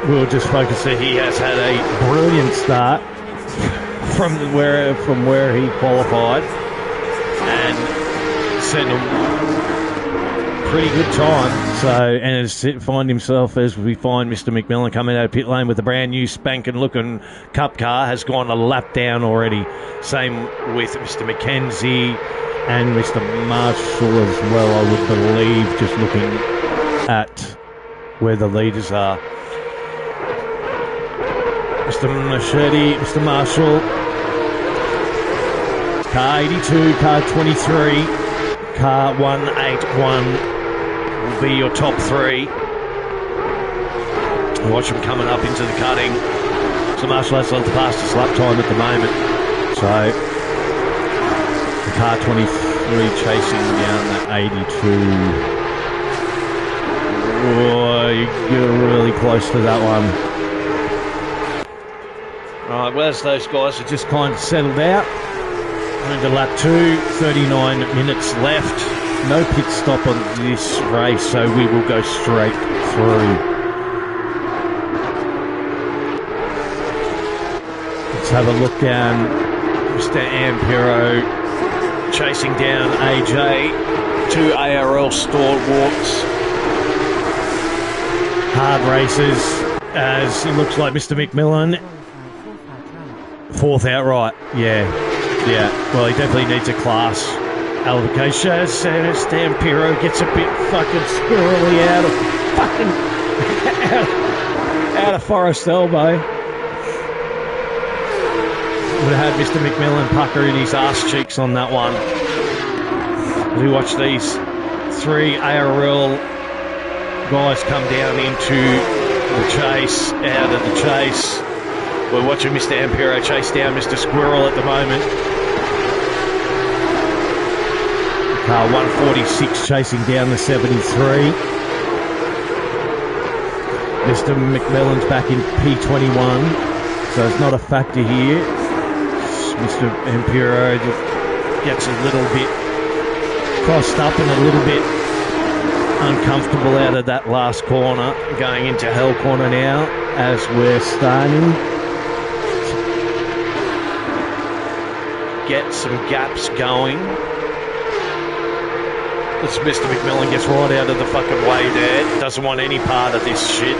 We'll just focus that he has had a brilliant start from where he qualified and pretty good time. So, and find himself as we find Mr. McMillan coming out of pit lane with a brand new spanking looking cup car, has gone a lap down already. Same with Mr. McKenzie and Mr. Marshall as well, I would believe, just looking at where the leaders are. Mr. Machete, Mr. Marshall, car 82, car 23, car 181 will be your top three. Watch them coming up into the cutting. Mr. Marshall has the fastest lap time at the moment. So, the car 23 chasing down that 82. Oh, you're really close to that one. Right, well, as those guys are just kind of settled out. Into lap 2, 39 minutes left. No pit stop on this race, so we will go straight through. Let's have a look down. Mr. Ampero chasing down AJ. 2 ARL stalwarts. Hard races, as it looks like Mr. McMillan. Fourth outright, yeah. Well, he definitely needs a class allocation. As Stampero gets a bit fucking squirrely out of Forest Elbow. Would have had Mr. McMillan puckering his ass cheeks on that one. As we watch these 3 ARL guys come down into the chase, out of the chase. We're watching Mr. Ampero chase down Mr. Squirrel at the moment. Car 146 chasing down the 73. Mr. McMillan's back in P21, so it's not a factor here. Mr. Ampero just gets a little bit crossed up and a little bit uncomfortable out of that last corner, going into Hell Corner now as we're starting. Get some gaps going. As Mr. McMillan gets right out of the fucking way there. Doesn't want any part of this shit.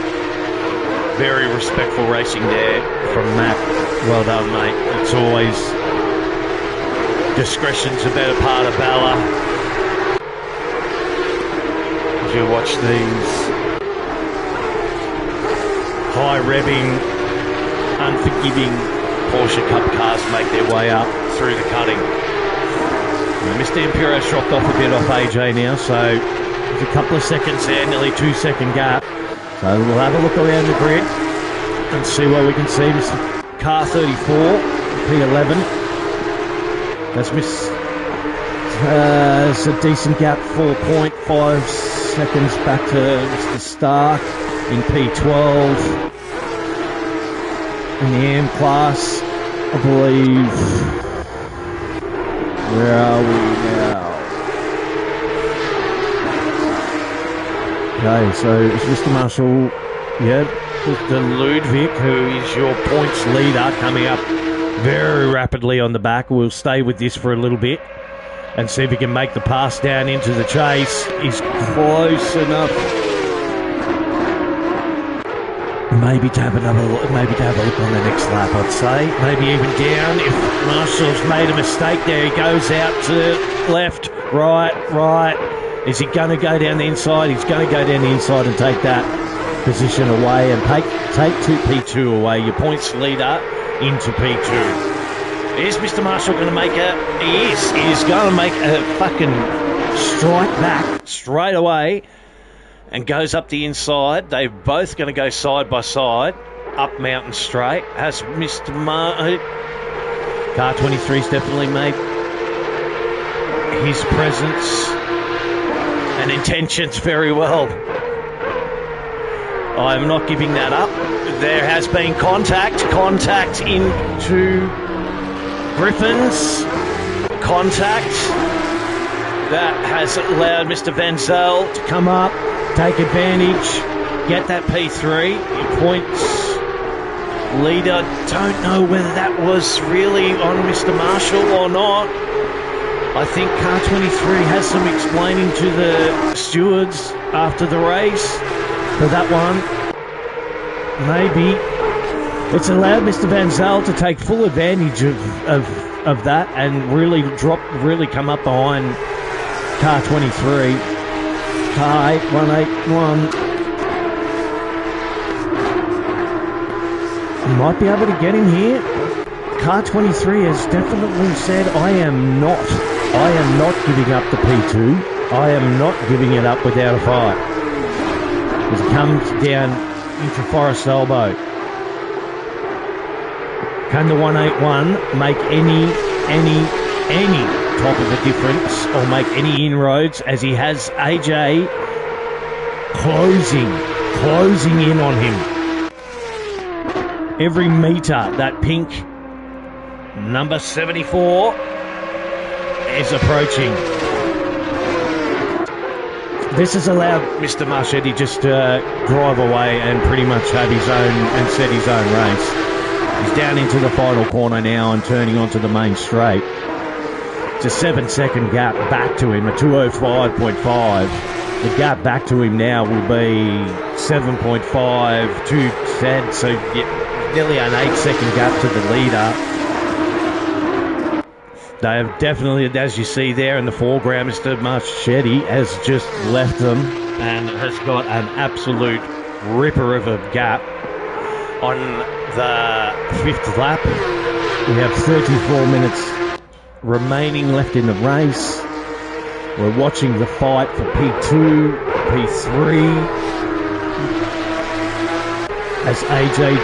Very respectful racing there from Matt. Well done, mate. It's always discretion's a better part of valor. As you watch these high-revving, unforgiving Porsche Cup cars make their way up through the cutting. Mr. Impero's dropped off a bit off AJ now, so there's a couple of seconds there, nearly 2-second gap. So we'll have a look around the grid and see what we can see. Mr. Car 34, P11. That's it's a decent gap, 4.5 seconds back to Mr. Stark in P12. In the M class, I believe. Where are we now? Okay, so it's Mr. Marshall, the Ludwig, who is your points leader, coming up very rapidly on the back. We'll stay with this for a little bit and see if he can make the pass down into the chase. He's close enough. Maybe to have a look on the next lap, I'd say. Maybe even down if Marshall's made a mistake there. He goes out to left, right. Is he going to go down the inside? He's going to go down the inside and take that position away and take P2 away. Your points leader into P2. Is Mr. Marshall going to make He is. He's going to make a fucking strike back straight away. And goes up the inside. They're both going to go side by side up Mountain Straight. Has Mr. Car 23's definitely made his presence and intentions very well. I'm not giving that up. There has been contact into Griffin's. Contact that has allowed Mr. Venzel to come up, take advantage, get that P3. Your points leader, don't know whether that was really on Mr. Marshall or not. I think car 23 has some explaining to the stewards after the race for that one. Maybe it's allowed Mr. Van Zyl to take full advantage of that and really come up behind car 23. Car 8181 might be able to get him here. Car 23 has definitely said, I am not giving up the P2. I am not giving it up without a fight. As it comes down into Forest Elbow. Can the 181 make any type of a difference or make any inroads as he has AJ closing in on him? Every metre, that pink number 74 is approaching. This has allowed Mr. Marchetti just to drive away and pretty much have his own and set his own race. He's down into the final corner now and turning onto the main straight. It's a 7-second gap back to him, a 205.5. The gap back to him now will be 7.5 to 10, so nearly an 8-second gap to the leader. They have definitely, as you see there in the foreground, Mr. Marchetti has just left them and has got an absolute ripper of a gap. On the 5th lap, we have 34 minutes remaining left in the race. We're watching the fight for P2, P3, as AJ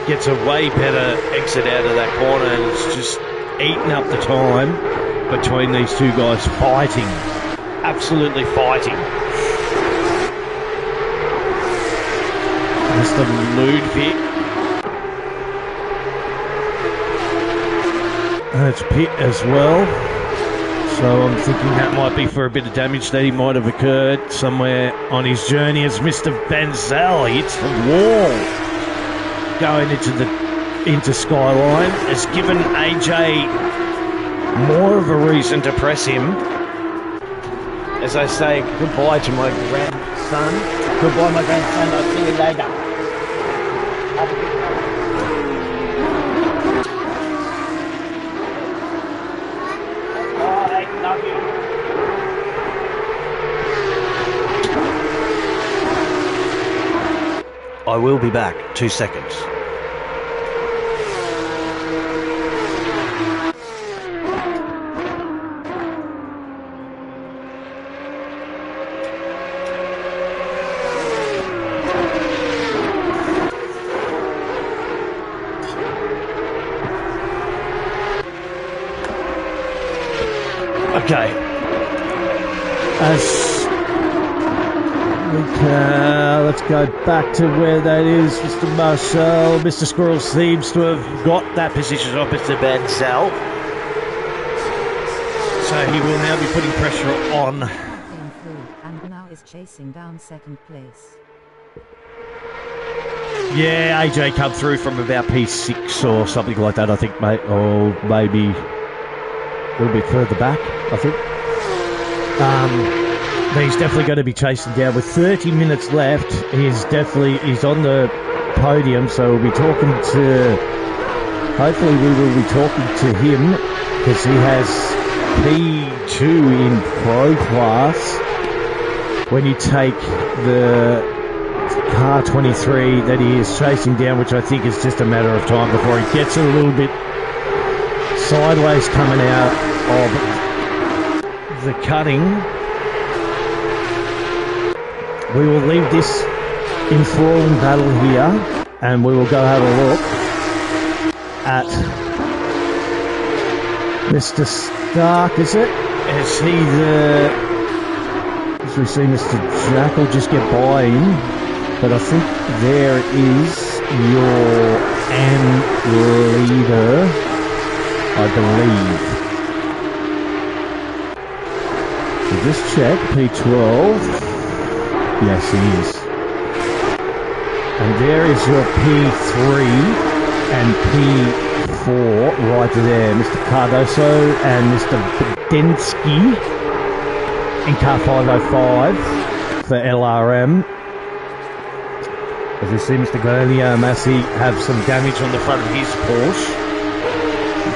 gets a way better exit out of that corner and it's just eating up the time between these two guys fighting. Absolutely fighting. Mr. Ludwig. That's Pitt as well. So I'm thinking that might be for a bit of damage that he might have occurred somewhere on his journey as Mr. Van Zyl hits the wall. Going into Skyline has given AJ more of a reason to press him. As I say goodbye to my grandson. Goodbye, my grandson. I'll see you later. Have a good night. Bye. Love you. I will be back. 2 seconds. Okay. Let's go back to where that is. Mr. Marshall, Mr. Squirrel seems to have got that position off Mr. Van Zyl. So he will now be putting pressure on. Came through and now is chasing down second place. Yeah, AJ come through from about P6 or something like that, I think, mate. Or maybe a little bit further back, I think. But he's definitely going to be chasing down. With 30 minutes left, he's on the podium, so we'll be talking to... Hopefully we will be talking to him, because he has P2 in Pro Class. When you take the car 23 that he is chasing down, which I think is just a matter of time before he gets a little bit sideways coming out of the cutting. We will leave this enthralling battle here and we will go have a look at Mr. Stark, is it? As we see Mr. Jackal just get by him, but I think there is your N leader, I believe. So just check, P12. Yes, he is. And there is your P3 and P4 right there. Mr. Cardoso and Mr. Bedensky in car 505 for LRM. As you see, Mr. Guglielmo Massi have some damage on the front of his Porsche.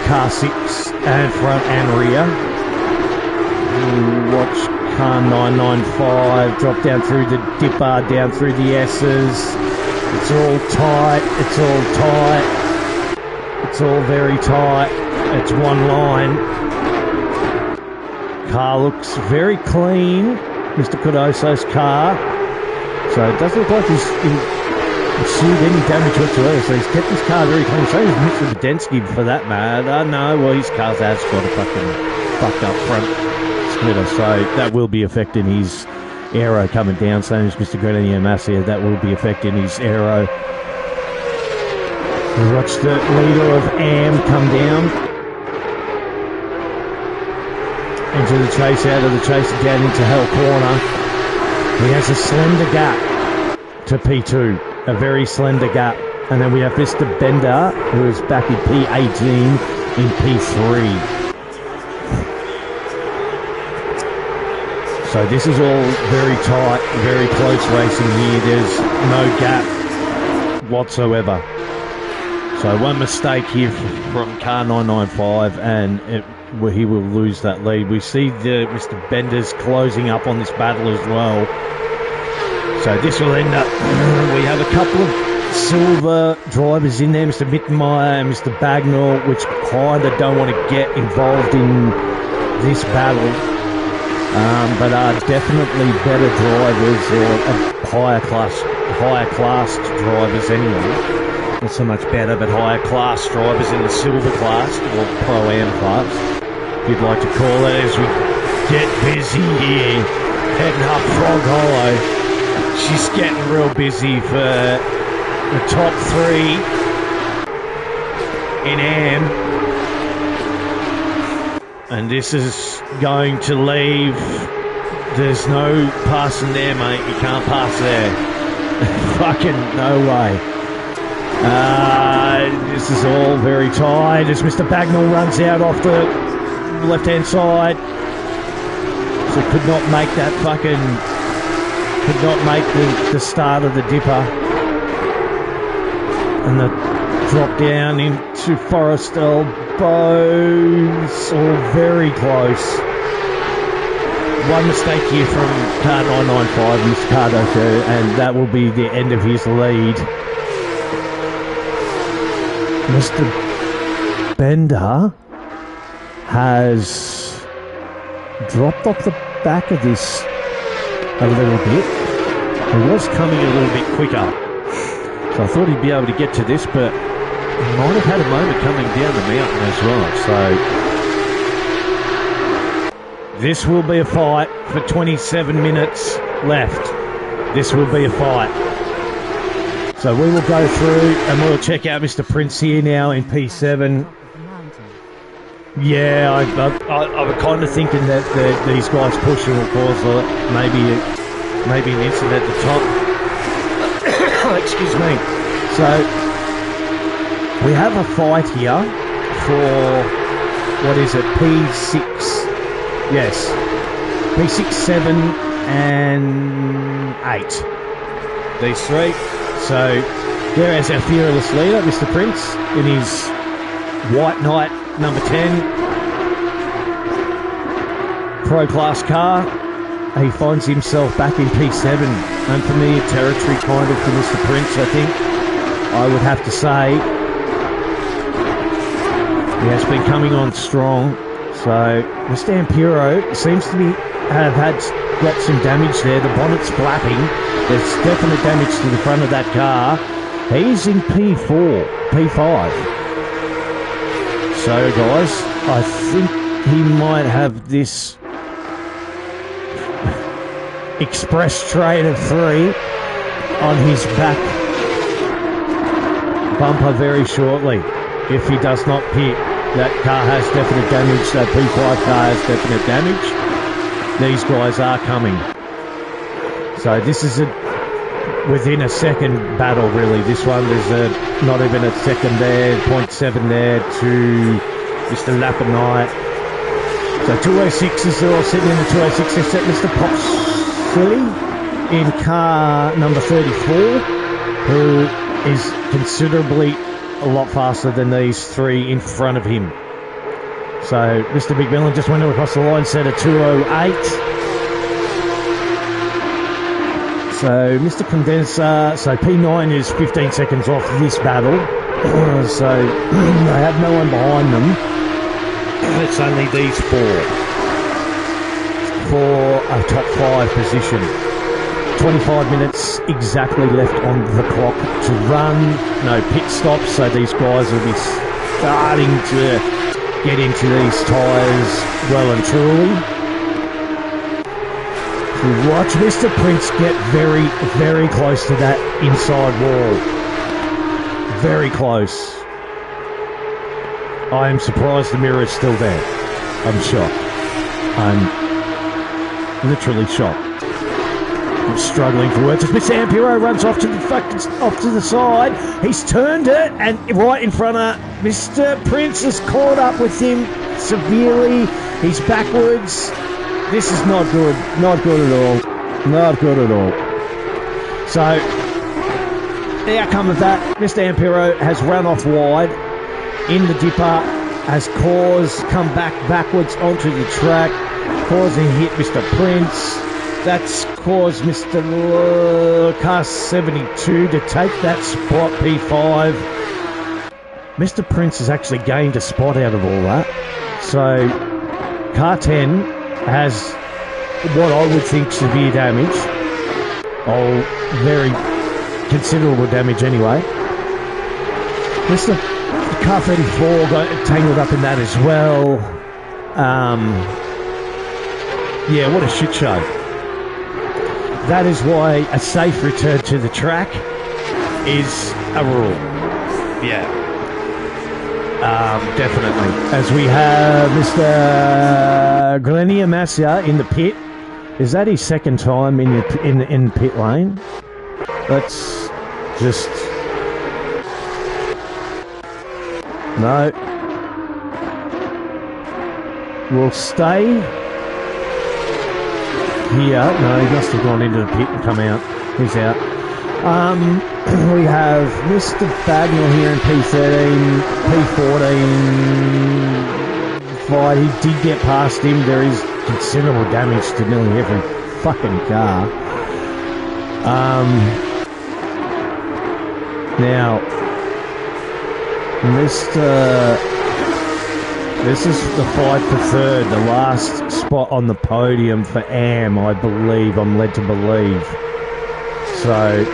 Car 6 and front and rear. Watch car 995 drop down through the dipper, down through the S's. It's all tight, it's all tight. It's all very tight. It's one line. Car looks very clean, Mr. Cardoso's car. So it doesn't look like he's received any damage whatsoever. So he's kept his car very clean. So is Mr. Bedensky for that matter. No, well, his car's has got a fucking fucked up front splitter. So that will be affecting his aero coming down. Same as Mr. Guglielmo Massi. That will be affecting his aero. We watch the leader of AM come down into the chase, out of the chase again into Hell Corner. He has a slender gap to P2, a very slender gap. And then we have Mr. Bender, who is back in P18 in P3. So this is all very tight, very close racing here. There's no gap whatsoever. So one mistake here from car 995 and he will lose that lead. We see Mr. Bender's closing up on this battle as well. So this will end up, we have a couple of silver drivers in there, Mr. Mittenmeyer and Mr. Bagnall, which kind of don't want to get involved in this battle, but are definitely better drivers or higher class drivers anyway. Not so much better, but higher class drivers in the silver class, or Pro-Am class, if you'd like to call it, as we get busy here, heading up Frog Hollow. She's getting real busy for the top three in AM. And this is going to leave, there's no passing there, mate, you can't pass there. Fucking no way. This is all very tight as Mr. Bagnall runs out off the left-hand side. So could not make that could not make the start of the dipper. And the drop down into Forest Elbows, all very close. One mistake here from car 995, Mr. Cardoso, and that will be the end of his lead. Mr. Bender has dropped off the back of this a little bit. He was coming a little bit quicker, so I thought he'd be able to get to this, but he might have had a moment coming down the mountain as well. So this will be a fight for 27 minutes left. This will be a fight. So we will go through and we'll check out Mr. Prince here now in P7. Yeah, I'm kind of thinking that these guys pushing will cause maybe an incident at the top. Excuse me. So we have a fight here for, what is it, P6? Yes, P6, 7 and 8. These three. So there is our fearless leader, Mr. Prince, in his White Knight number 10 Pro Class car. He finds himself back in P7. Unfamiliar territory kind of for Mr. Prince, I think. I would have to say. He has been coming on strong. So Mr. Ampero seems to got some damage there. The bonnet's flapping. There's definite damage to the front of that car. He's in P4, P5. So guys, I think he might have this express train of 3 on his back bumper very shortly. If he does not pit, that car has definite damage. That P5 car has definite damage. These guys are coming. So this is within a second battle, really. This one, there's not even a second there, 0.7 there to Mr. Lapinite. So 206s, they're all sitting in the 206, except Mr. Popsilly in car number 34, who is considerably a lot faster than these three in front of him. So Mr. McMillan just went across the line, set a 208. So Mr. Condenser, so P9 is 15 seconds off this battle. So they have no one behind them. It's only these four for a top 5 position. 25 minutes exactly left on the clock to run. No pit stops, so these guys will be starting to get into these tyres well and truly. To watch Mr. Prince get very, very close to that inside wall. Very close. I am surprised the mirror is still there. I'm shocked. I'm literally shocked. I'm struggling for words as Mr. Ampero runs off to the side. He's turned it, and right in front of Mr. Prince has caught up with him severely. He's backwards. This is not good. Not good at all. Not good at all. So, the outcome of that, Mr. Ampero has run off wide in the dipper, has come backwards onto the track, causing hit Mr. Prince. That's caused Mr. Car 72 to take that spot, P5. Mr. Prince has actually gained a spot out of all that. So, Car 10 has what I would think severe damage. Oh, very considerable damage anyway. Mr. Car 34 got tangled up in that as well. Yeah, what a shit show. That is why a safe return to the track is a rule. Yeah. Definitely. As we have Mr. Glenia Masia in the pit. Is that his second time in the pit lane? Let's just... No. We'll stay here. No, he must have gone into the pit and come out. He's out. We have Mr. Bagnall here in P13, P14 fight. He did get past him. There is considerable damage to nearly every fucking car. Now, this is the fight for third, the last spot on the podium for AM, I believe. I'm led to believe. So,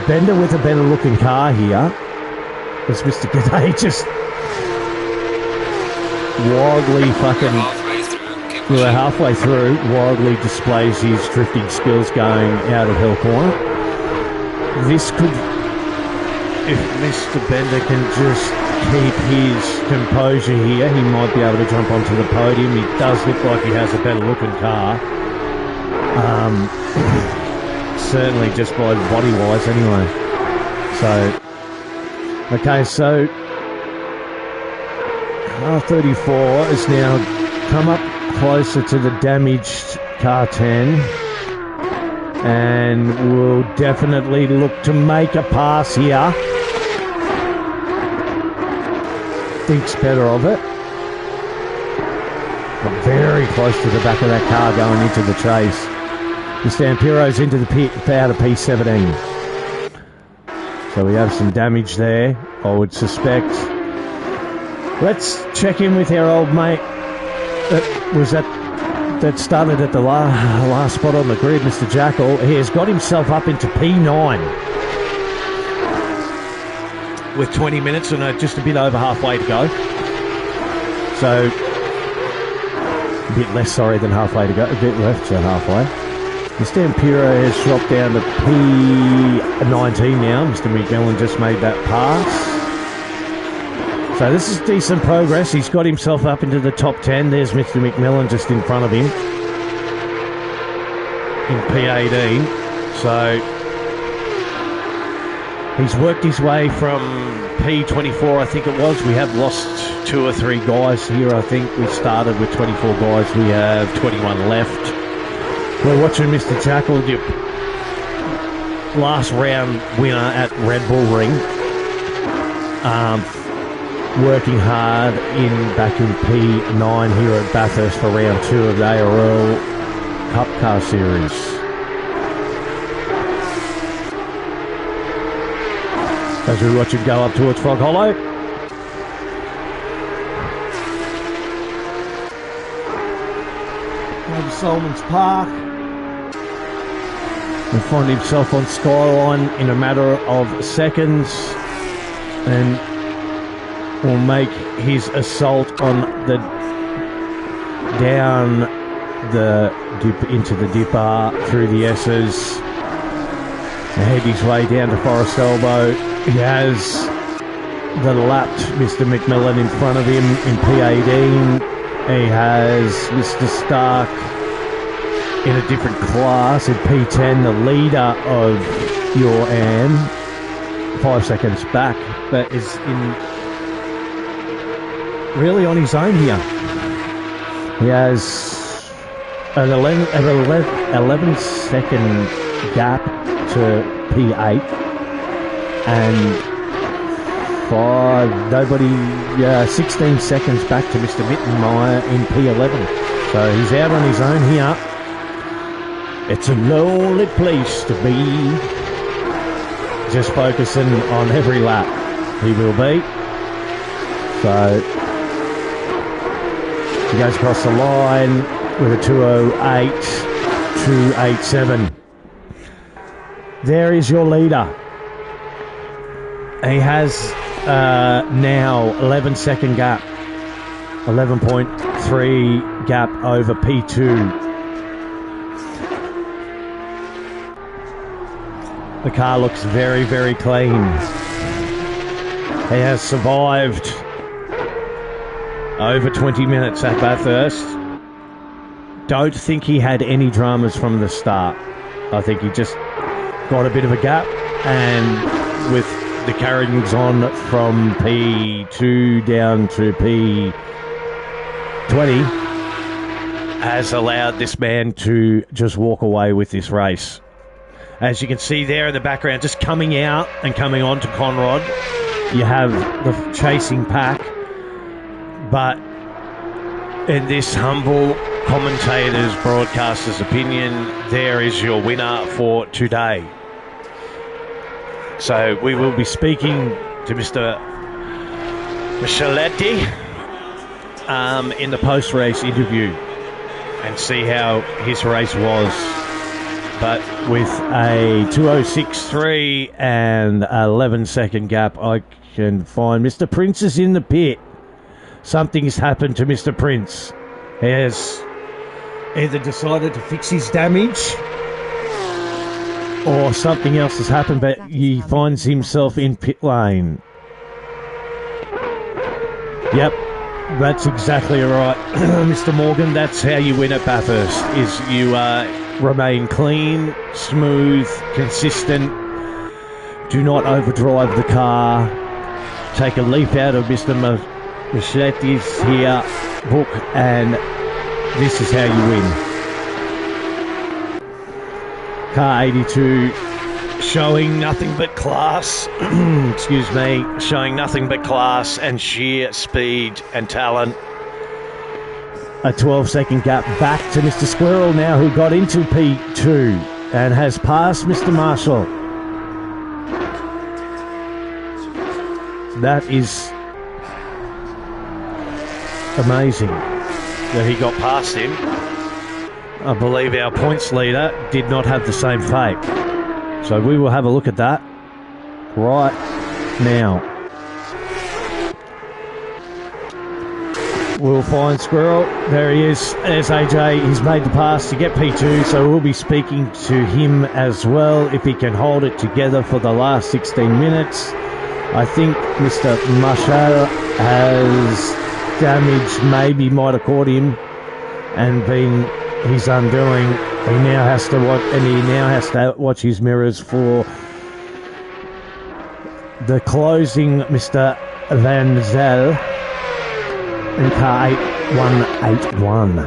Bender with a better looking car here. As Mr. G'day just wildly fucking... We're halfway through, wildly displays his drifting skills going out of Hell Corner. This could... If Mr. Bender can just keep his composure here, he might be able to jump onto the podium. He does look like he has a better looking car. Certainly just by body wise anyway. So, okay, so car 34 has now come up closer to the damaged car 10 and will definitely look to make a pass here. Thinks better of it. But very close to the back of that car going into the chase. Mr. Ampero's into the pit out of P17. So we have some damage there, I would suspect. Let's check in with our old mate that started at the last spot on the grid, Mr. Jackal. He has got himself up into P9. With 20 minutes and just a bit over halfway to go. So, a bit less, sorry, than halfway to go. A bit left to halfway. Mr. Ampero has dropped down to P19 now. Mr. McMillan just made that pass. So this is decent progress. He's got himself up into the top 10. There's Mr. McMillan just in front of him. In P18. So he's worked his way from P24, I think it was. We have lost 2 or 3 guys here, I think. We started with 24 guys. We have 21 left. We're watching Mr. Jackal, the last round winner at Red Bull Ring. Working hard back in P9 here at Bathurst for round 2 of the ARL Cup Car Series. As we watch him go up towards Frog Hollow. Over Solomons Park. And find himself on Skyline in a matter of seconds. And will make his assault on the down the dip into the dipper through the S's. Head his way down to Forest Elbow. He has the lapped Mr. McMillan in front of him in P18. He has Mr. Stark in a different class in P10, the leader of your AM, 5 seconds back, but is really on his own here. He has an 11 second gap to P8 and 16 seconds back to Mr. Mittenmeyer in P11. So he's out on his own here. It's a lonely place to be. Just focusing on every lap. He will be. So he goes across the line with a 2:08, 2:87. There is your leader. He has now 11 second gap, 11.3 gap over P2. The car looks very, very clean. He has survived over 20 minutes at Bathurst. Don't think he had any dramas from the start. I think he just got a bit of a gap, and with the carriage on from P2 down to P20 has allowed this man to just walk away with this race. As you can see there in the background, just coming out and coming on to Conrod, you have the chasing pack, but in this humble commentator's, broadcaster's opinion, there is your winner for today. So we will be speaking to Mr. Micheletti in the post-race interview and see how his race was. But with a 2:06.3 and 11 second gap, I can find Mr. Prince is in the pit. Something's happened to Mr. Prince. He has either decided to fix his damage or something else has happened, but he finds himself in pit lane. Yep, that's exactly right, Mr. Morgan. That's how you win at Bathurst, is you remain clean, smooth, consistent. Do not overdrive the car. Take a leaf out of Mr. Machetti's here book, and this is how you win. Car 82 showing nothing but class, excuse me, showing nothing but class and sheer speed and talent. A 12-second gap back to Mr. Squirrel now, who got into P2 and has passed Mr. Marshall. That is amazing that he got past him. I believe our points leader did not have the same fate. So we will have a look at that right now. We'll find Squirrel. There he is. There's AJ. He's made the pass to get P2, so we'll be speaking to him as well if he can hold it together for the last 16 minutes. I think Mr. Marshall has damage, maybe might have caught him and been his undoing. He now has to watch his mirrors for the closing Mr. Van Zel in car 8181.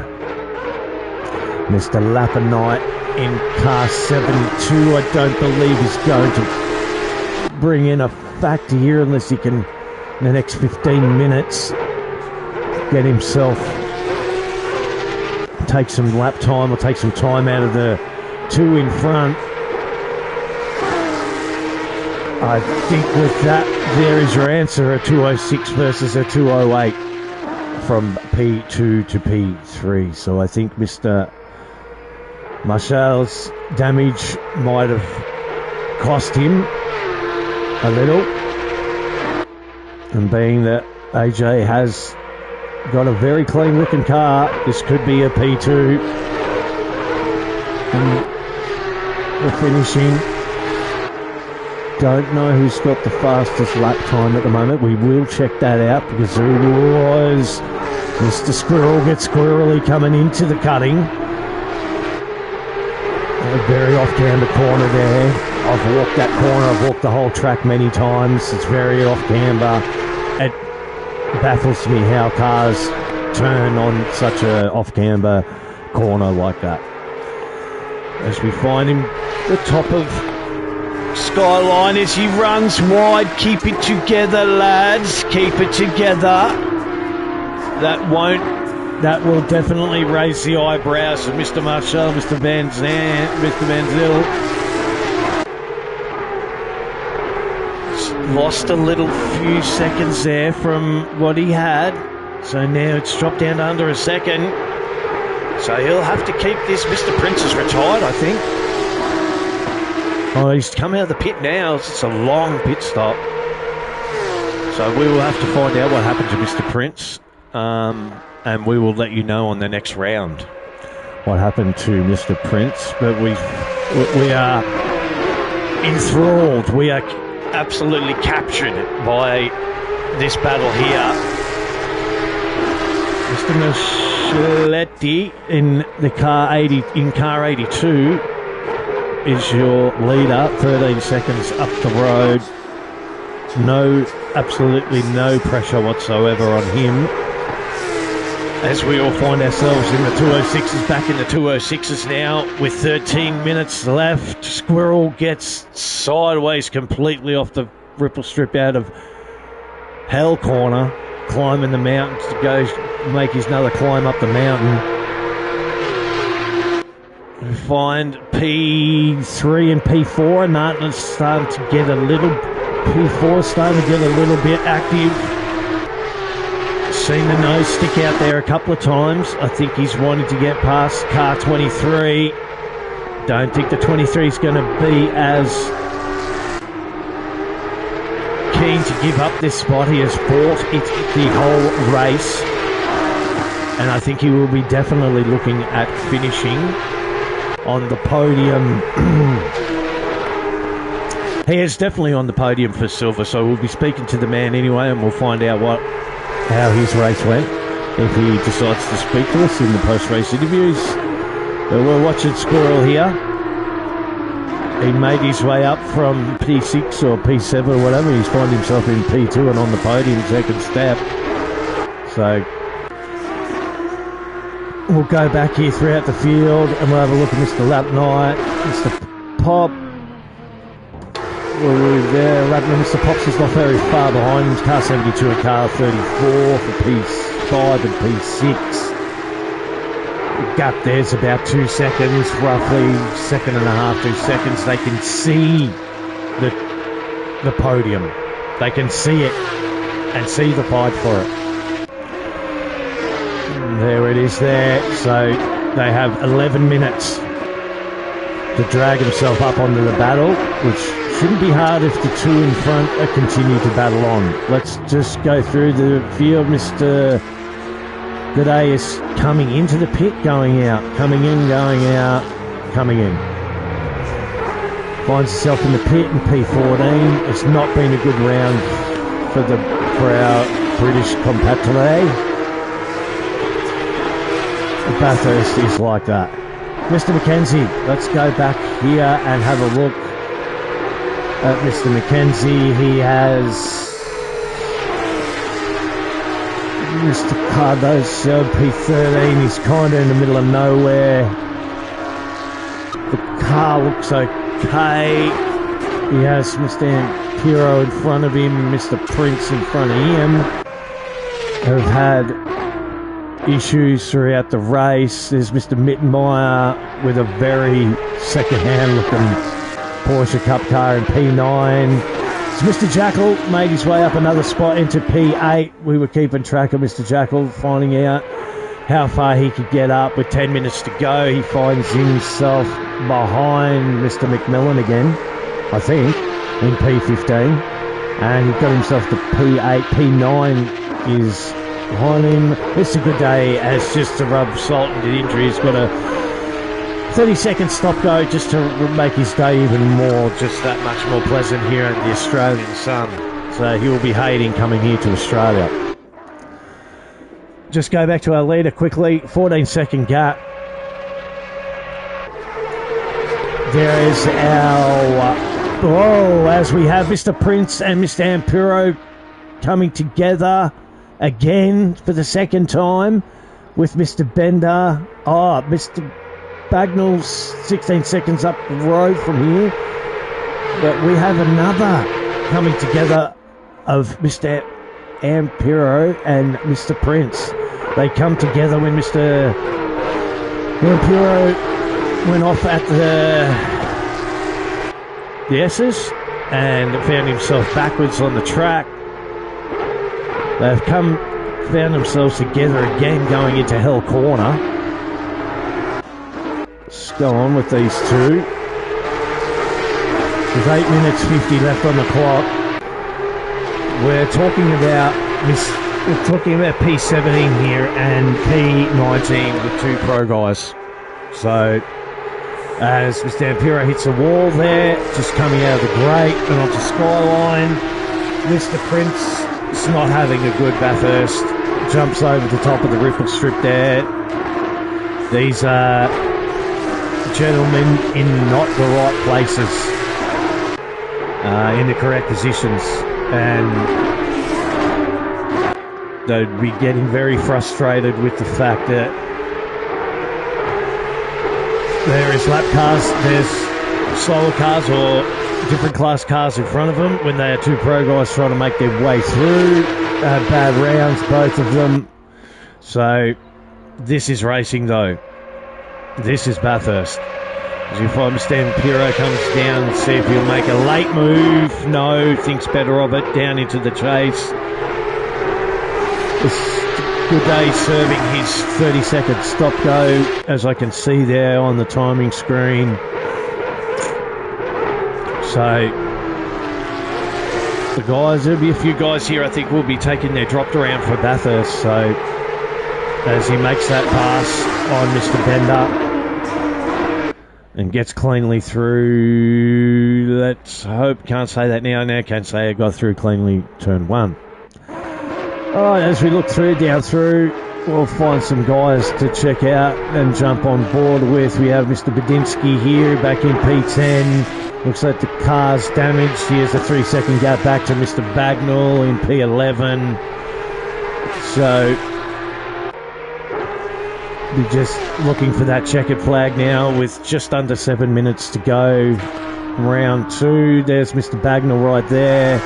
Mr. Lappenite in car 72, I don't believe is going to bring in a factor here unless he can, in the next 15 minutes, get himself, take some lap time or take some time out of the two in front. I think with that, there is your answer, a 206 versus a 208 from P2 to P3. So I think Mr. Marshall's damage might have cost him a little. And being that AJ has got a very clean looking car, this could be a P2. And the finishing, don't know who's got the fastest lap time at the moment. We will check that out because there was Mr. Squirrel gets squirrely coming into the cutting. A very off-camber corner there. I've walked that corner. I've walked the whole track many times. It's very off-camber. It baffles me how cars turn on such a off-camber corner like that. As we find him the top of Skyline as he runs wide. Keep it together, lads. Keep it together. That will definitely raise the eyebrows of Mr. Marshall, Mr. Van Zyl. Lost a little few seconds there from what he had. So now it's dropped down to under a second. So he'll have to keep this. Mr. Prince is retired, I think. Oh, he's come out of the pit now. It's a long pit stop. So we will have to find out what happened to Mr. Prince. And we will let you know on the next round what happened to Mr. Prince. But we are enthralled. We are absolutely captured by this battle here. Mr. Moschetti in the car 82 is your leader. 13 seconds up the road. Absolutely no pressure whatsoever on him. As we all find ourselves in the 206s, back in the 206s now with 13 minutes left. Squirrel gets sideways completely off the ripple strip out of Hell Corner, climbing the mountains to go make his another climb up the mountain. We find P3 and P4 and Nartner's starting to get a little, P4 starting to get a little bit active. Seen the nose stick out there a couple of times. I think he's wanting to get past car 23. Don't think the 23 is going to be as keen to give up this spot. He has fought it the whole race. And I think he will be definitely looking at finishing on the podium. He is definitely on the podium for silver, so we'll be speaking to the man anyway, and we'll find out how his race went, if he decides to speak to us in the post-race interviews. But we're watching Squirrel here. He made his way up from P6 or P7 or whatever. He's found himself in P2 and on the podium, second step. So we'll go back here throughout the field and we'll have a look at Mr. Lapnight, Mr. Pop. Mr. Pops is not very far behind him. Car 72 and car 34 for P5 and P6. The gap there's about 2 seconds, roughly second and a half, 2 seconds. They can see the podium. They can see it and see the fight for it. And there it is there. So they have 11 minutes to drag himself up onto the battle, which shouldn't be hard if the two in front continue to battle on. Let's just go through the field. Mr. G'day is coming into the pit, going out, coming in, going out, coming in. Finds himself in the pit in P14. It's not been a good round for our British compatriot. Bathurst is like that. Mr. Mackenzie, let's go back here and have a look at Mr. Mackenzie. He has Mr. Cardoso, P13. He's kind of in the middle of nowhere. The car looks okay. He has Mr. Ampiro in front of him, Mr. Prince in front of him. Have had issues throughout the race. There's Mr. Mittenmeyer with a very second-hand looking Porsche Cup car in P9. So Mr. Jackal made his way up another spot into P8. We were keeping track of Mr. Jackal, finding out how far he could get up. With 10 minutes to go, he finds himself behind Mr. McMillan again, I think, in P15. And he got himself to P8. P9 is behind him. It's a good day, as just to rub salt into the injury. He's got a 30-second stop go just to make his day even more, just that much more pleasant here in the Australian sun. So he will be hating coming here to Australia. Just go back to our leader quickly. 14-second gap. There is our... as we have Mr. Prince and Mr. Ampiro coming together again for the second time with Mr. Bender. Mr. Bagnall's 16 seconds up the road from here. But we have another coming together of Mr. Ampiro and Mr. Prince. They come together when Mr. Ampiro went off at the S's and found himself backwards on the track. They've found themselves together again going into Hell Corner. Let's go on with these two. There's 8 minutes 50 left on the clock. We're talking about P17 here and P19 with two pro guys. So as Mr. Ampiro hits a wall there, just coming out of the grate and onto Skyline, Mr. Prince is not having a good Bathurst. Jumps over the top of the ripple strip there. These are gentlemen in not the right places, in the correct positions, and they'd be getting very frustrated with the fact that there is lap cars, there's slower cars or different class cars in front of them when they are two pro guys trying to make their way through. Bad rounds, both of them. So this is racing though. This is Bathurst. As you find Mr. Ampiro comes down, see if he'll make a late move. No, thinks better of it, down into the chase. Good day serving his 30-second stop go, as I can see there on the timing screen. So the guys, there'll be a few guys here I think will be taking their dropped around for Bathurst. So as he makes that pass on Mr. Bender and gets cleanly through, let's hope, can't say that now, can't say it got through cleanly turn one. Alright, as we look down through, we'll find some guys to check out and jump on board with. We have Mr. Badinsky here back in P10. Looks like the car's damaged. Here's a 3-second gap back to Mr. Bagnall in P11. So we're just looking for that checkered flag now with just under 7 minutes to go. Round two, there's Mr. Bagnall right there.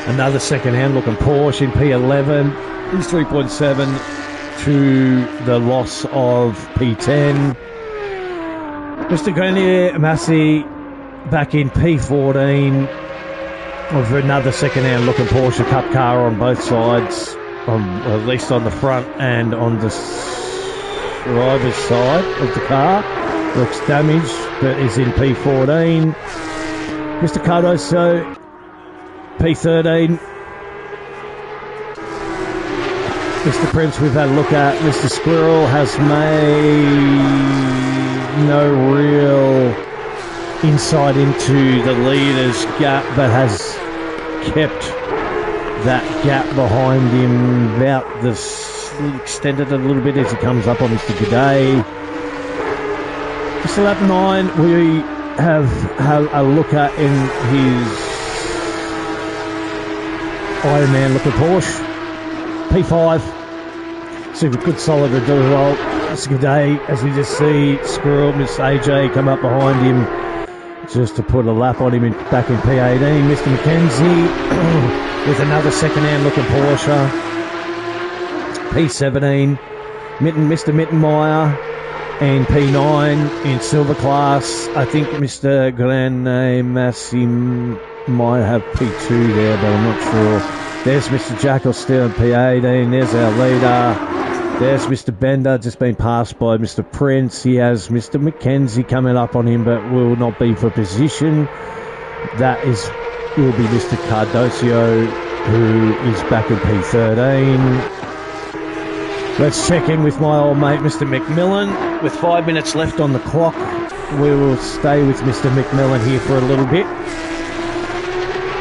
Another second-hand looking Porsche in P11. He's 3.7 to the loss of P10. Mr. Grenier Massey back in P14 with another second-hand looking Porsche Cup car on both sides, at least on the front and on the driver's side of the car. Looks damaged, but is in P14. Mr. Cardoso, P13. Mr. Prince we've had a look at. Mr. Squirrel has made no real insight into the leader's gap, but has kept that gap behind him about this, extended a little bit as he comes up on Mr. G'day. So lap 9, we have a look at in his Iron Man looking Porsche. P5. It's a good solid result. It's a good day as we just see Squirrel, Miss AJ come up behind him just to put a lap on him back in P18. Mr. McKenzie with another second-hand looking Porsche. P17. Mr. Mittenmeyer and P9 in silver class. I think Mr. Grande Massim might have P2 there, but I'm not sure. There's Mr. Jackal still in P18. There's our leader. There's Mr. Bender, just been passed by Mr. Prince. He has Mr. McKenzie coming up on him, but will not be for position. That will be Mr. Cardocio, who is back in P13. Let's check in with my old mate, Mr. McMillan. With 5 minutes left on the clock, we will stay with Mr. McMillan here for a little bit.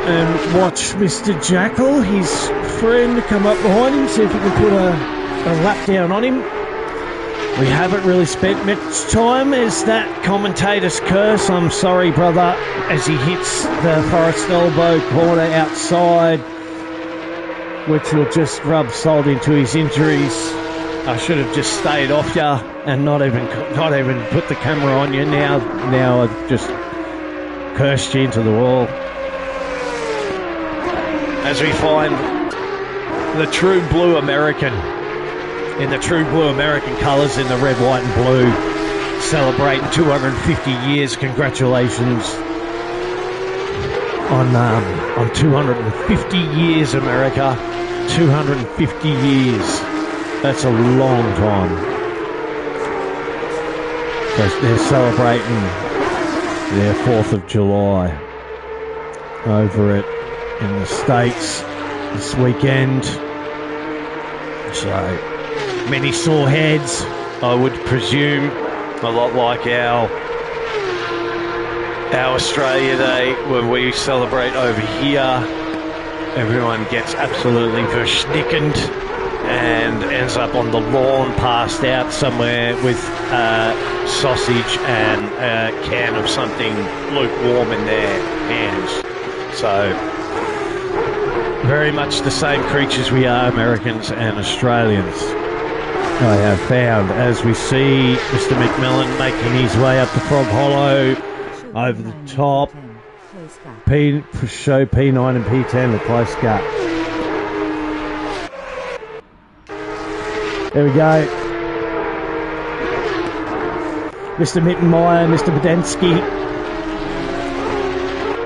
And watch Mr. Jackal, his friend, come up behind him, see if we can put a lap down on him. We haven't really spent much time. As that commentator's curse, I'm sorry, brother, as he hits the Forest Elbow corner outside, which will just rub salt into his injuries. I should have just stayed off you and not even put the camera on you. Now I've just cursed you into the wall. As we find the true blue American in the true blue American colours in the red, white and blue, celebrating 250 years. Congratulations on 250 years, America. 250 years. That's a long time. So they're celebrating their 4th of July over it in the States this weekend. So many sore heads, I would presume, a lot like our Australia Day when we celebrate over here. Everyone gets absolutely verschnickened and ends up on the lawn, passed out somewhere with sausage and a can of something lukewarm in their hands. So, very much the same creatures we are, Americans and Australians. I have found, as we see Mr. McMillan making his way up to Frog Hollow, over the top, show P9 and P10, the close gap. There we go. Mr. Mittenmeyer, Mr. Badensky,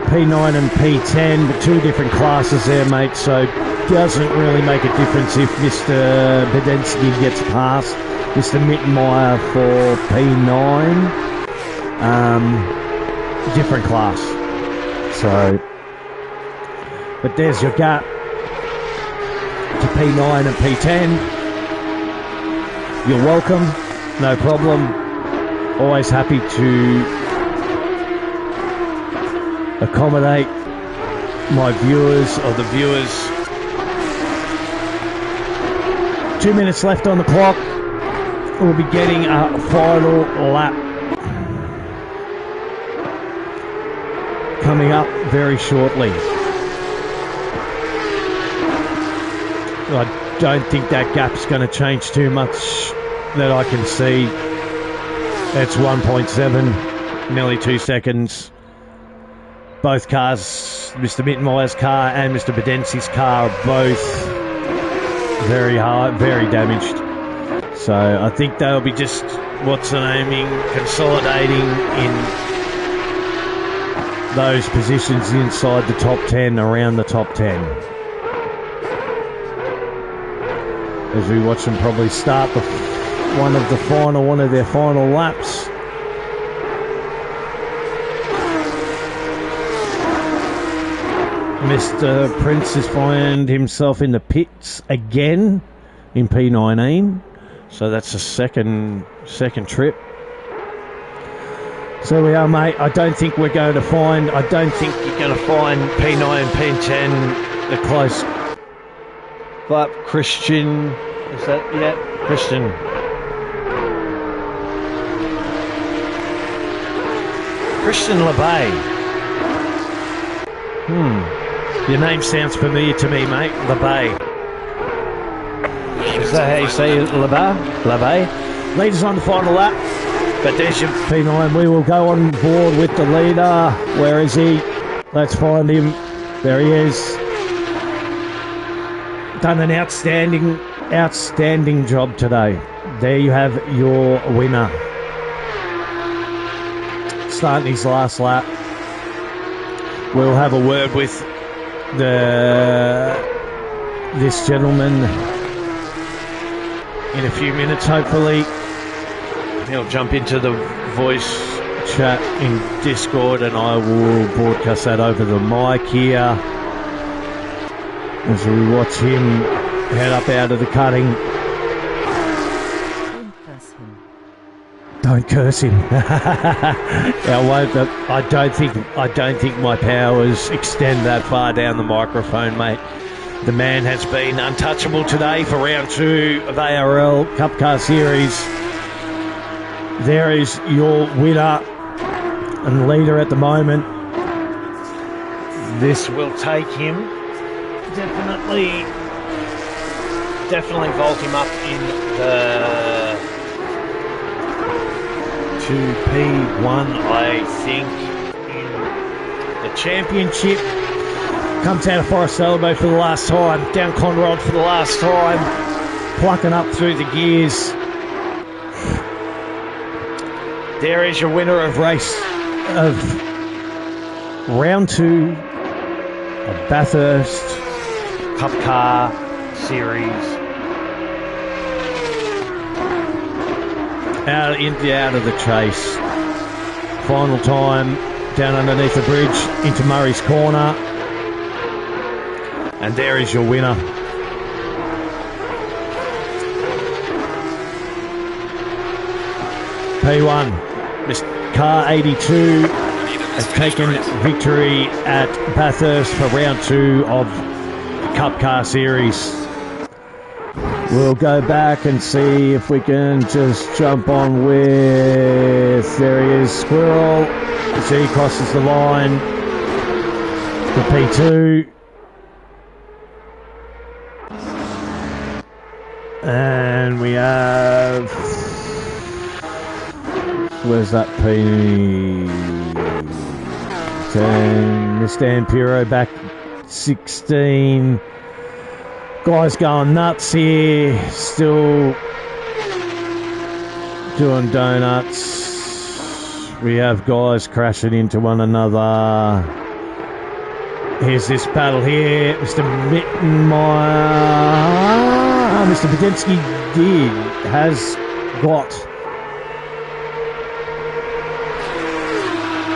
P9 and P10, but two different classes there, mate, so doesn't really make a difference if Mr. Badensky gets past Mr. Mittenmeyer for P9. Different class. So, but there's your gap to P9 and P10. You're welcome, no problem. Always happy to accommodate my viewers or the viewers. 2 minutes left on the clock. We'll be getting a final lap coming up very shortly. I don't think that gap's going to change too much that I can see. It's 1.7, nearly 2 seconds. Both cars, Mr. Mittenmeyer's car and Mr. Badensky's car, are both very hard, very damaged. So I think they'll be just, consolidating in those positions inside the top 10, around the top 10. As we watch them probably start one of their final laps. Mr. Prince has found himself in the pits again in P19, so that's a second trip. So we are, mate. I don't think you're going to find P9 and P10 the close. But Christian, is that, yeah, Christian. Christian LeBay. Your name sounds familiar to me, mate. LeBay. Is that how you say it, LeBay? LeBay? Leader's on the final lap. But there's your... P9, we will go on board with the leader. Where is he? Let's find him. There he is. Done an outstanding job today. There you have your winner. Starting his last lap. We'll have a word with this gentleman in a few minutes, hopefully. He'll jump into the Voice chat in Discord, and I will broadcast that over the mic here as we watch him head up out of the cutting. Don't curse him. Don't curse him. I won't, but I don't think my powers extend that far down the microphone, mate. The man has been untouchable today for round 2 of ARL Cup Car Series. There is your winner and leader at the moment. This will take him, definitely vault him up in the 2P1, I think, in the championship. Comes out of Forest Elbow for the last time, down Conrod for the last time, plucking up through the gears. There is your winner of round 2 of Bathurst Cup Car Series. Out of the chase. Final time down underneath the bridge into Murray's Corner. And there is your winner. P1. Mr. Car 82 has taken victory at Bathurst for round 2 of the Cup Car Series. We'll go back and see if we can just jump on with... There he is, Squirrel. You see he crosses the line for P2. And we have... Where's that P10? Mr. Ampiro back 16. Guys going nuts here. Still doing donuts. We have guys crashing into one another. Here's this battle here. Mr. Mittenmeyer. Mr. Podensky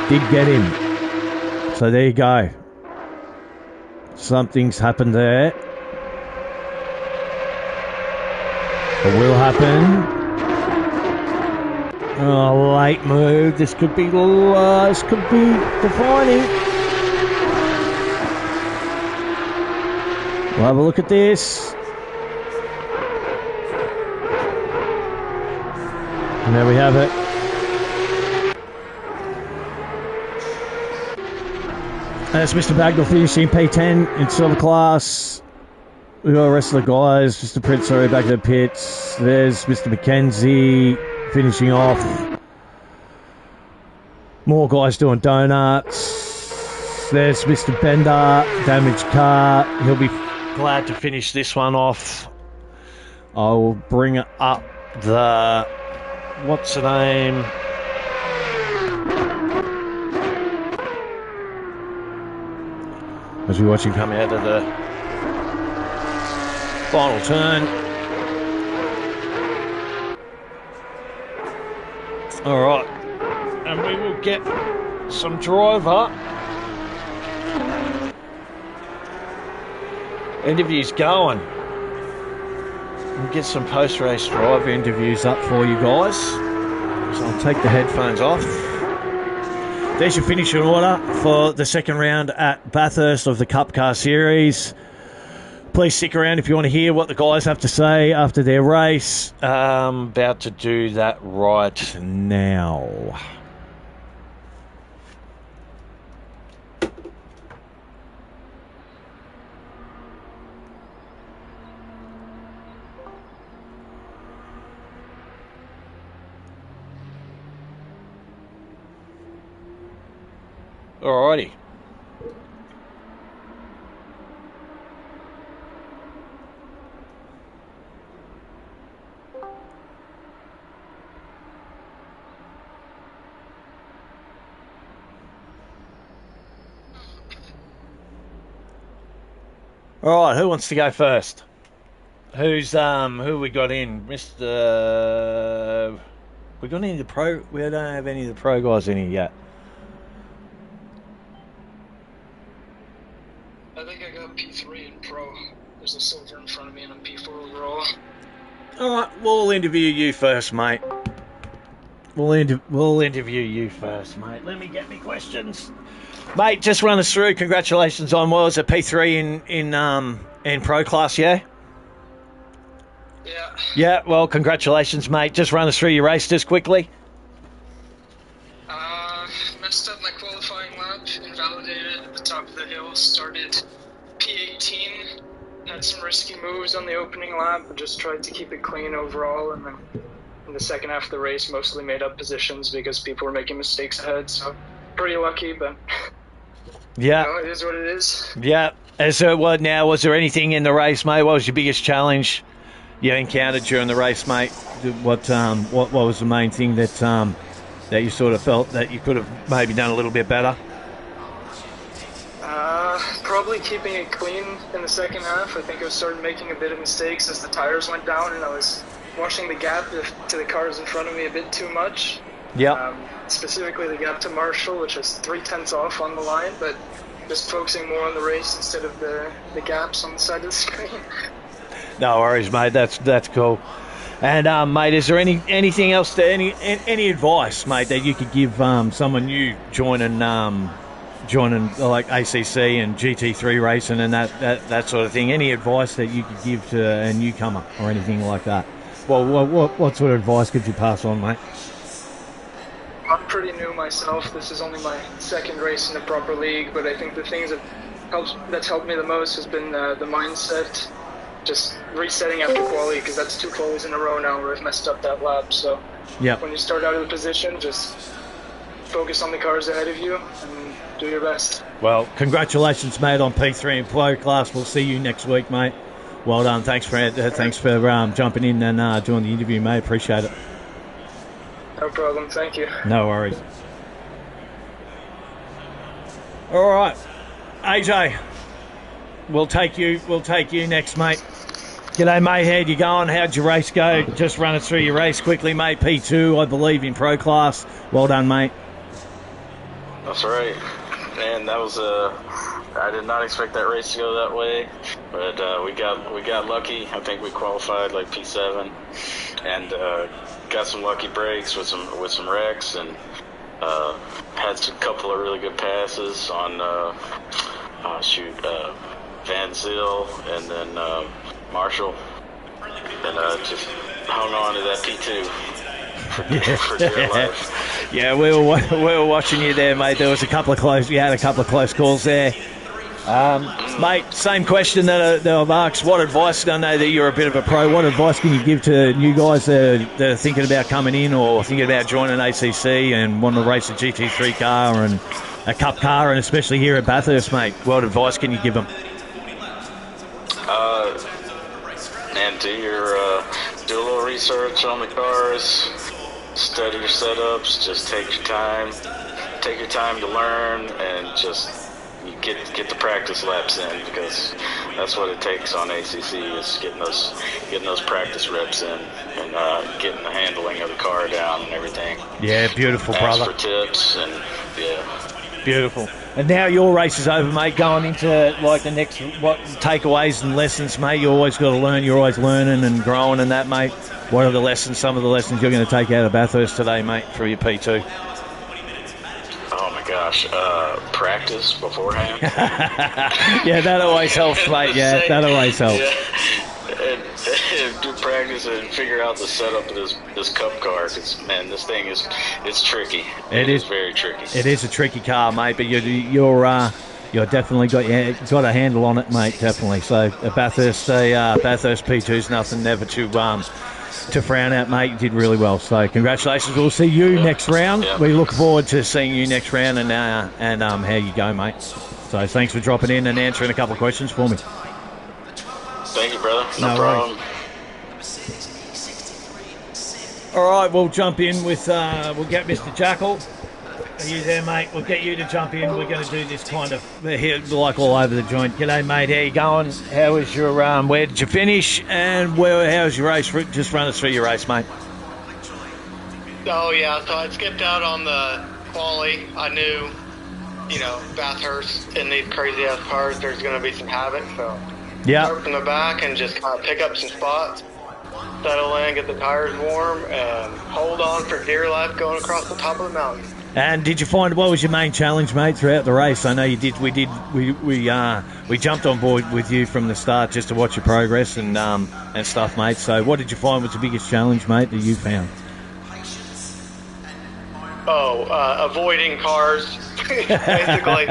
did get him. So there you go. Something's happened there. It will happen. Oh, late move. This could be defining. We'll have a look at this. And there we have it. That's Mr. Bagnall finishing P10 in silver class. We've got the rest of the guys. Mr. Prince, sorry, back to the pits. There's Mr. McKenzie finishing off. More guys doing donuts. There's Mr. Bender, damaged car. He'll be glad to finish this one off. I will bring up the... What's the name? As we watch him come out of the final turn. Alright. And we will get some driver interviews going. We'll get some post-race driver interviews up for you guys. So I'll take the headphones off. There's your finishing order for the second round at Bathurst of the Cup Car Series. Please stick around if you want to hear what the guys have to say after their race. About to do that right now. Alrighty. All right, who wants to go first? Who we got in? Mr. We got any of the pro? We don't have any of the pro guys in here yet. I think I got P3 and pro. There's a silver in front of me and I'm P4 overall. All right, we'll interview you first, mate. We'll interview you first, mate. Let me get me questions, mate. Just run us through. Congratulations on what was it, P3 in pro class, yeah. Yeah. Yeah, well, congratulations, mate. Just run us through your race just quickly. Messed up my qualifying lap, invalidated at the top of the hill, started P18, had some risky moves on the opening lap, but just tried to keep it clean overall, and then in the second half of the race mostly made up positions because people were making mistakes ahead, so pretty lucky, but yeah, it is what it is. Yeah. What now? Was there anything in the race, mate? What was your biggest challenge you encountered during the race, mate? What was the main thing that you sort of felt that you could have maybe done a little bit better? Probably keeping it clean in the second half. I think I started making a bit of mistakes as the tires went down, and I was watching the gap to the cars in front of me a bit too much. Yeah. Specifically the gap to Marshall, which was 0.3 off on the line, but just focusing more on the race instead of the gaps on the side of the screen. No worries, mate. That's cool. And mate, is there anything else? Any advice, mate, that you could give someone new joining like ACC and GT3 racing and that sort of thing? Any advice that you could give to a newcomer or anything like that? Well, what sort of advice could you pass on, mate? I'm pretty new myself. This is only my second race in the proper league, but I think the things that's helped me the most has been the mindset, just resetting after quali, because that's 2 qualies in a row now where I've messed up that lap. So yep. When you start out of the position, just focus on the cars ahead of you and do your best. Well, congratulations, mate, on P3 and Pro class. We'll see you next week, mate. Well done. Thanks for jumping in and doing the interview, mate. Appreciate it. No problem. Thank you. No worries. All right, AJ. We'll take you next, mate. G'day, mate. How'd you going? How'd your race go? Just run us through your race quickly, mate. P2, I believe, in Pro class. Well done, mate. That's right. Man, that was I did not expect that race to go that way, but we got lucky. I think we qualified like P7, and got some lucky breaks with some wrecks, and had a couple of really good passes on Van Zyl and then Marshall, and just hung on to that P2 for dear life. Yeah, we were watching you there, mate. There was a couple of close. You had a couple of close calls there. Mate, same question that I've asked. What advice, I know that you're a bit of a pro, what advice can you give to new guys that are thinking about coming in or thinking about joining ACC and wanting to race a GT3 car and a cup car, and especially here at Bathurst, mate? What advice can you give them? Man, do a little research on the cars, study your setups, just take your time to learn, and just get the practice laps in, because that's what it takes on ACC, is getting those practice reps in and getting the handling of the car down and everything. Yeah, beautiful, brother. Ask for tips, and yeah. Beautiful. And now your race is over, mate. Going into like the next takeaways and lessons, mate. You always got to learn. You're always learning and growing and that, mate. What are the lessons? Some of the lessons you're going to take out of Bathurst today, mate, for your P2? Oh my gosh, practice beforehand. Yeah, that always helps, mate. Yeah, that always helps. Yeah. And do practice and figure out the setup of this cup car, because man, this thing it's tricky. It is very tricky. It is a tricky car, mate. But you're You've definitely got a handle on it, mate. Definitely. So Bathurst P2's nothing never to frown at, mate. You did really well. So congratulations. We'll see you next round. Yeah. We look forward to seeing you next round and how you go, mate. So thanks for dropping in and answering a couple of questions for me. Thank you, brother. No worries. problem. All right, we'll jump in with we'll get Mr. Jackal. Are you there, mate? We'll get you to jump in. We're going to do this kind of here, like all over the joint. G'day, mate. How you going? How was your where did you finish? And how was your race? Just run us through your race, mate. Oh yeah, so I skipped out on the quali. I knew, Bathurst in these crazy ass cars, there's going to be some havoc. So start from the back and just kind of pick up some spots, settle in, get the tires warm, and hold on for dear life going across the top of the mountain. And did you find what was your main challenge, mate, throughout the race? I know you did. We jumped on board with you from the start just to watch your progress and stuff, mate. So what did you find was the biggest challenge, mate, that you found? Avoiding cars, basically.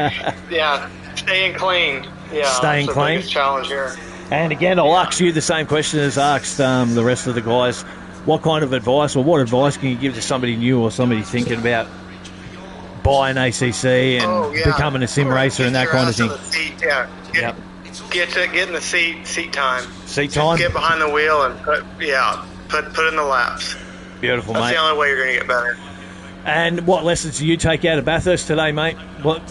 Yeah, staying clean. Yeah, staying that's clean. The biggest challenge here. And again, I'll ask you the same question as I asked the rest of the guys. What kind of advice, or what advice can you give to somebody new or somebody thinking about buying ACC and becoming a sim racer and that kind of thing? Get in the seat time. Seat time? Just get behind the wheel and put in the laps. Beautiful, That's mate. the only way you're going to get better. And what lessons do you take out of Bathurst today, mate? What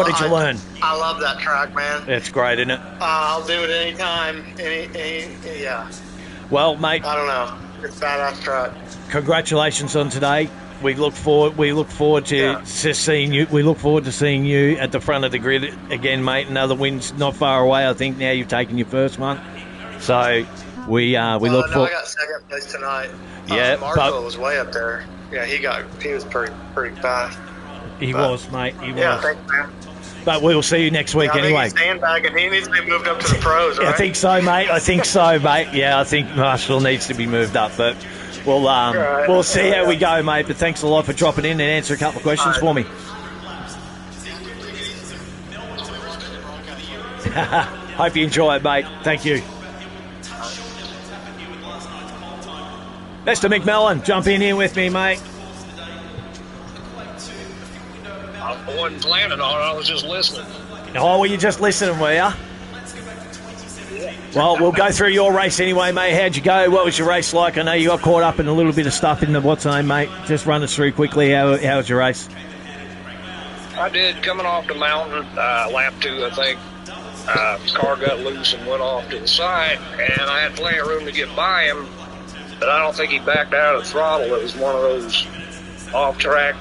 did you learn? I love that track, man. It's great, isn't it? I'll do it anytime. Well, mate, I don't know. It's a badass track. Congratulations on today. We look forward to seeing you. We look forward to seeing you at the front of the grid again, mate. Another win's not far away. I think now you've taken your first one. So we look forward. I got second place tonight. Yeah, Marshall was way up there. Yeah, he was pretty fast. He was, mate. He was. Yeah, thanks, man. But we'll see you next week anyway. He's sandbagging. He needs to be moved up to the pros, right? I think so, mate. Yeah, I think Marshall needs to be moved up, but we'll see how we go, mate. But thanks a lot for dropping in and answer a couple of questions for me. Hope you enjoy it, mate. Thank you. Mr. McMillan, jump in here with me, mate. I wasn't planning on it. I was just listening. Oh, were you just listening, were you? Well, we'll go through your race anyway, mate. How'd you go? What was your race like? I know you got caught up in a little bit of stuff in the what's name, mate. Just run us through quickly. How was your race? I did, coming off the mountain, lap 2, I think. Car got loose and went off to the side, and I had plenty of room to get by him, but I don't think he backed out of the throttle. It was one of those off-track,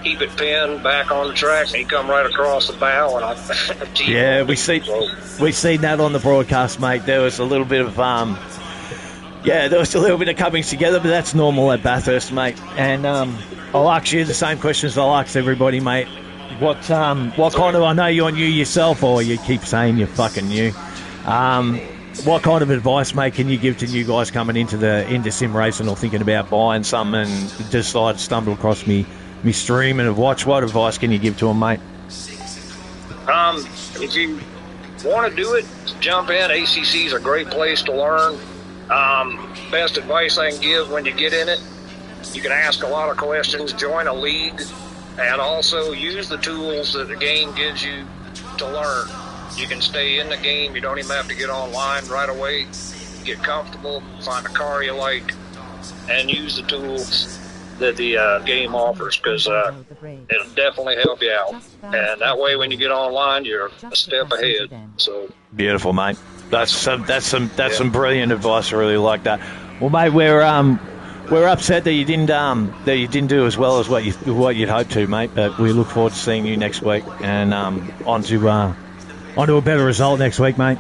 keep it pinned, back on the track, and he come right across the bow, and I we seen that on the broadcast, mate. There was a little bit of coming together, but that's normal at Bathurst, mate. And I'll ask you the same questions I'll ask everybody, mate. What kind of, I know you're new yourself, or you keep saying you're fucking new. What kind of advice, mate, can you give to new guys coming into sim racing or thinking about buying something and decide to stumble across me streaming of watch? What advice can you give to them, mate? If you want to do it, jump in. ACC is a great place to learn. Best advice I can give when you get in it, you can ask a lot of questions, join a league, and also use the tools that the game gives you to learn. You can stay in the game. You don't even have to get online right away. Get comfortable, find a car you like, and use the tools that the game offers, because it'll definitely help you out. And that way, when you get online, you're a step ahead. So beautiful, mate. That's some brilliant advice. I really like that. Well, mate, we're upset that you didn't do as well as what you'd hoped to, mate. But we look forward to seeing you next week and onto a better result next week, mate.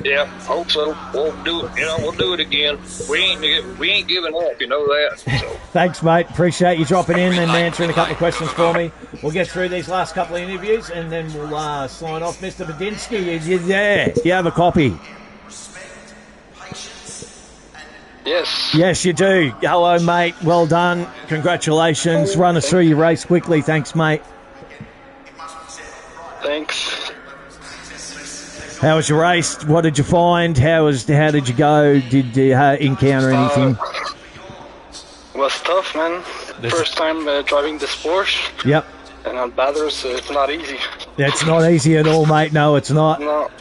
Yeah, hope so. We'll do it. We'll do it again. We ain't giving up. You know that. So. Thanks, mate. Appreciate you dropping in and answering a couple of questions for me. We'll get through these last couple of interviews and then we'll sign off. Mr. Badinsky, you're there. You have a copy. Yes. Yes, you do. Hello, mate. Well done. Congratulations. Run us through your race quickly. Thanks, mate. Thanks. How was your race? What did you find? How did you go? Did you encounter anything? It was tough, man. First time driving this Porsche. Yep. And on Bathurst, it's not easy. It's not easy at all, mate. No, it's not.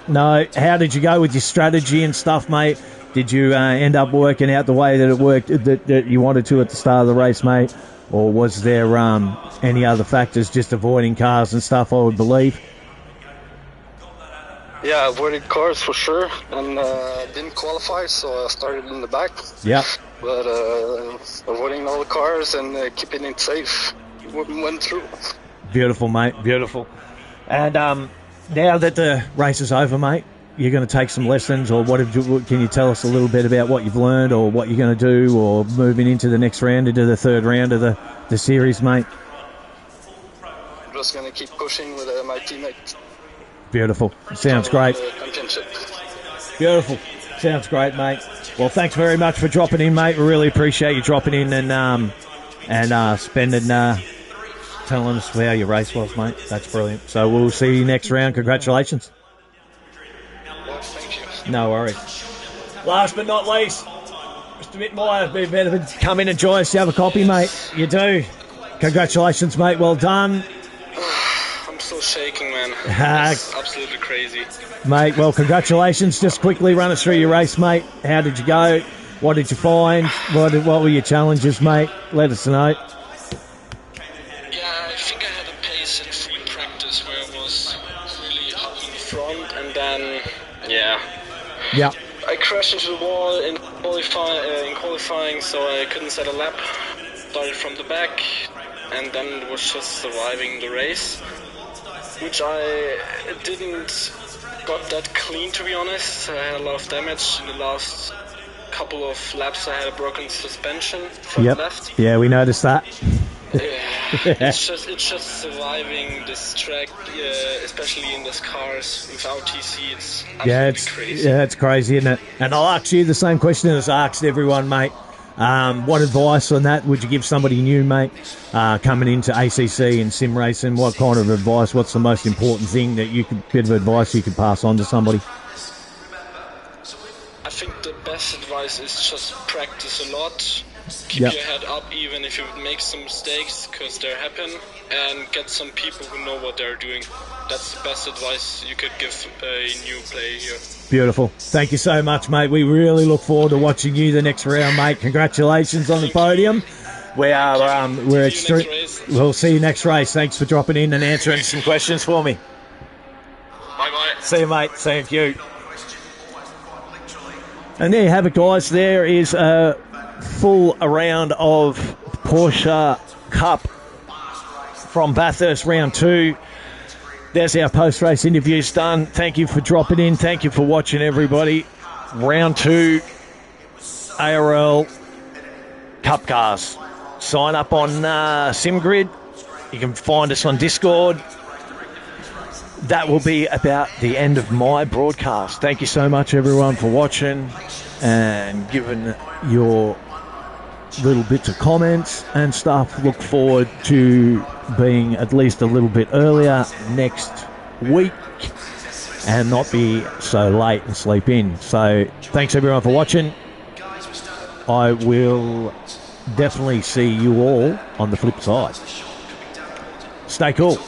No. How did you go with your strategy and stuff, mate? Did you end up working out the way that it worked that you wanted to at the start of the race, mate? Or was there any other factors, just avoiding cars and stuff, I would believe? Yeah, I avoided cars for sure, and didn't qualify, so I started in the back. Yeah. But avoiding all the cars and keeping it safe went through. Beautiful, mate. Beautiful. And now that the race is over, mate, you're going to take some lessons, or can you tell us a little bit about what you've learned, or what you're going to do, or moving into the next round, into the third round of the series, mate? I'm just going to keep pushing with my teammates. Beautiful. Sounds great. Beautiful. Sounds great, mate. Well, thanks very much for dropping in, mate. We really appreciate you dropping in and spending telling us how your race was, mate. That's brilliant. So we'll see you next round. Congratulations. Well, thank you. No worries. Last but not least, Mr. Mittmeyer, be better to come in and join us. You have a copy, mate? You do. Congratulations, mate. Well done. I'm still shaking, man. It's absolutely crazy. Mate, well, congratulations. Just quickly run us through your race, mate. How did you go? What did you find? What were your challenges, mate? Let us know. Yeah, I think I had a pace in free practice where I was really up in front, and then, Yeah. I crashed into the wall in qualifying, so I couldn't set a lap. Started from the back, and then was just surviving the race, which I didn't got that clean, to be honest. I had a lot of damage in the last couple of laps. I had a broken suspension from left. Yeah, we noticed that. It's just surviving this track, especially in these cars without TC. It's absolutely crazy. Yeah, it's crazy, isn't it? And I'll ask you the same question as I asked everyone, mate. What advice on that would you give somebody new, mate, coming into ACC and sim racing? What kind of advice? What's the most important thing bit of advice you could pass on to somebody? I think the best advice is just practice a lot. Keep your head up even if you make some mistakes, because they happen, and get some people who know what they're doing. That's the best advice you could give a new player here. Beautiful. Thank you so much, mate. We really look forward to watching you the next round, mate. Congratulations on the podium. We'll see you next race. Thanks for dropping in and answering some questions for me. Bye-bye. See you, mate. Thank you. And there you have it, guys. There is a full round of Porsche Cup from Bathurst, round 2. There's our post-race interviews done. Thank you for dropping in. Thank you for watching, everybody. Round 2, ARL Cup Cars. Sign up on SimGrid. You can find us on Discord. That will be about the end of my broadcast. Thank you so much, everyone, for watching and giving your little bits of comments and stuff. Look forward to being at least a little bit earlier next week and not be so late and sleep in. So thanks, everyone, for watching. I will definitely see you all on the flip side. Stay cool.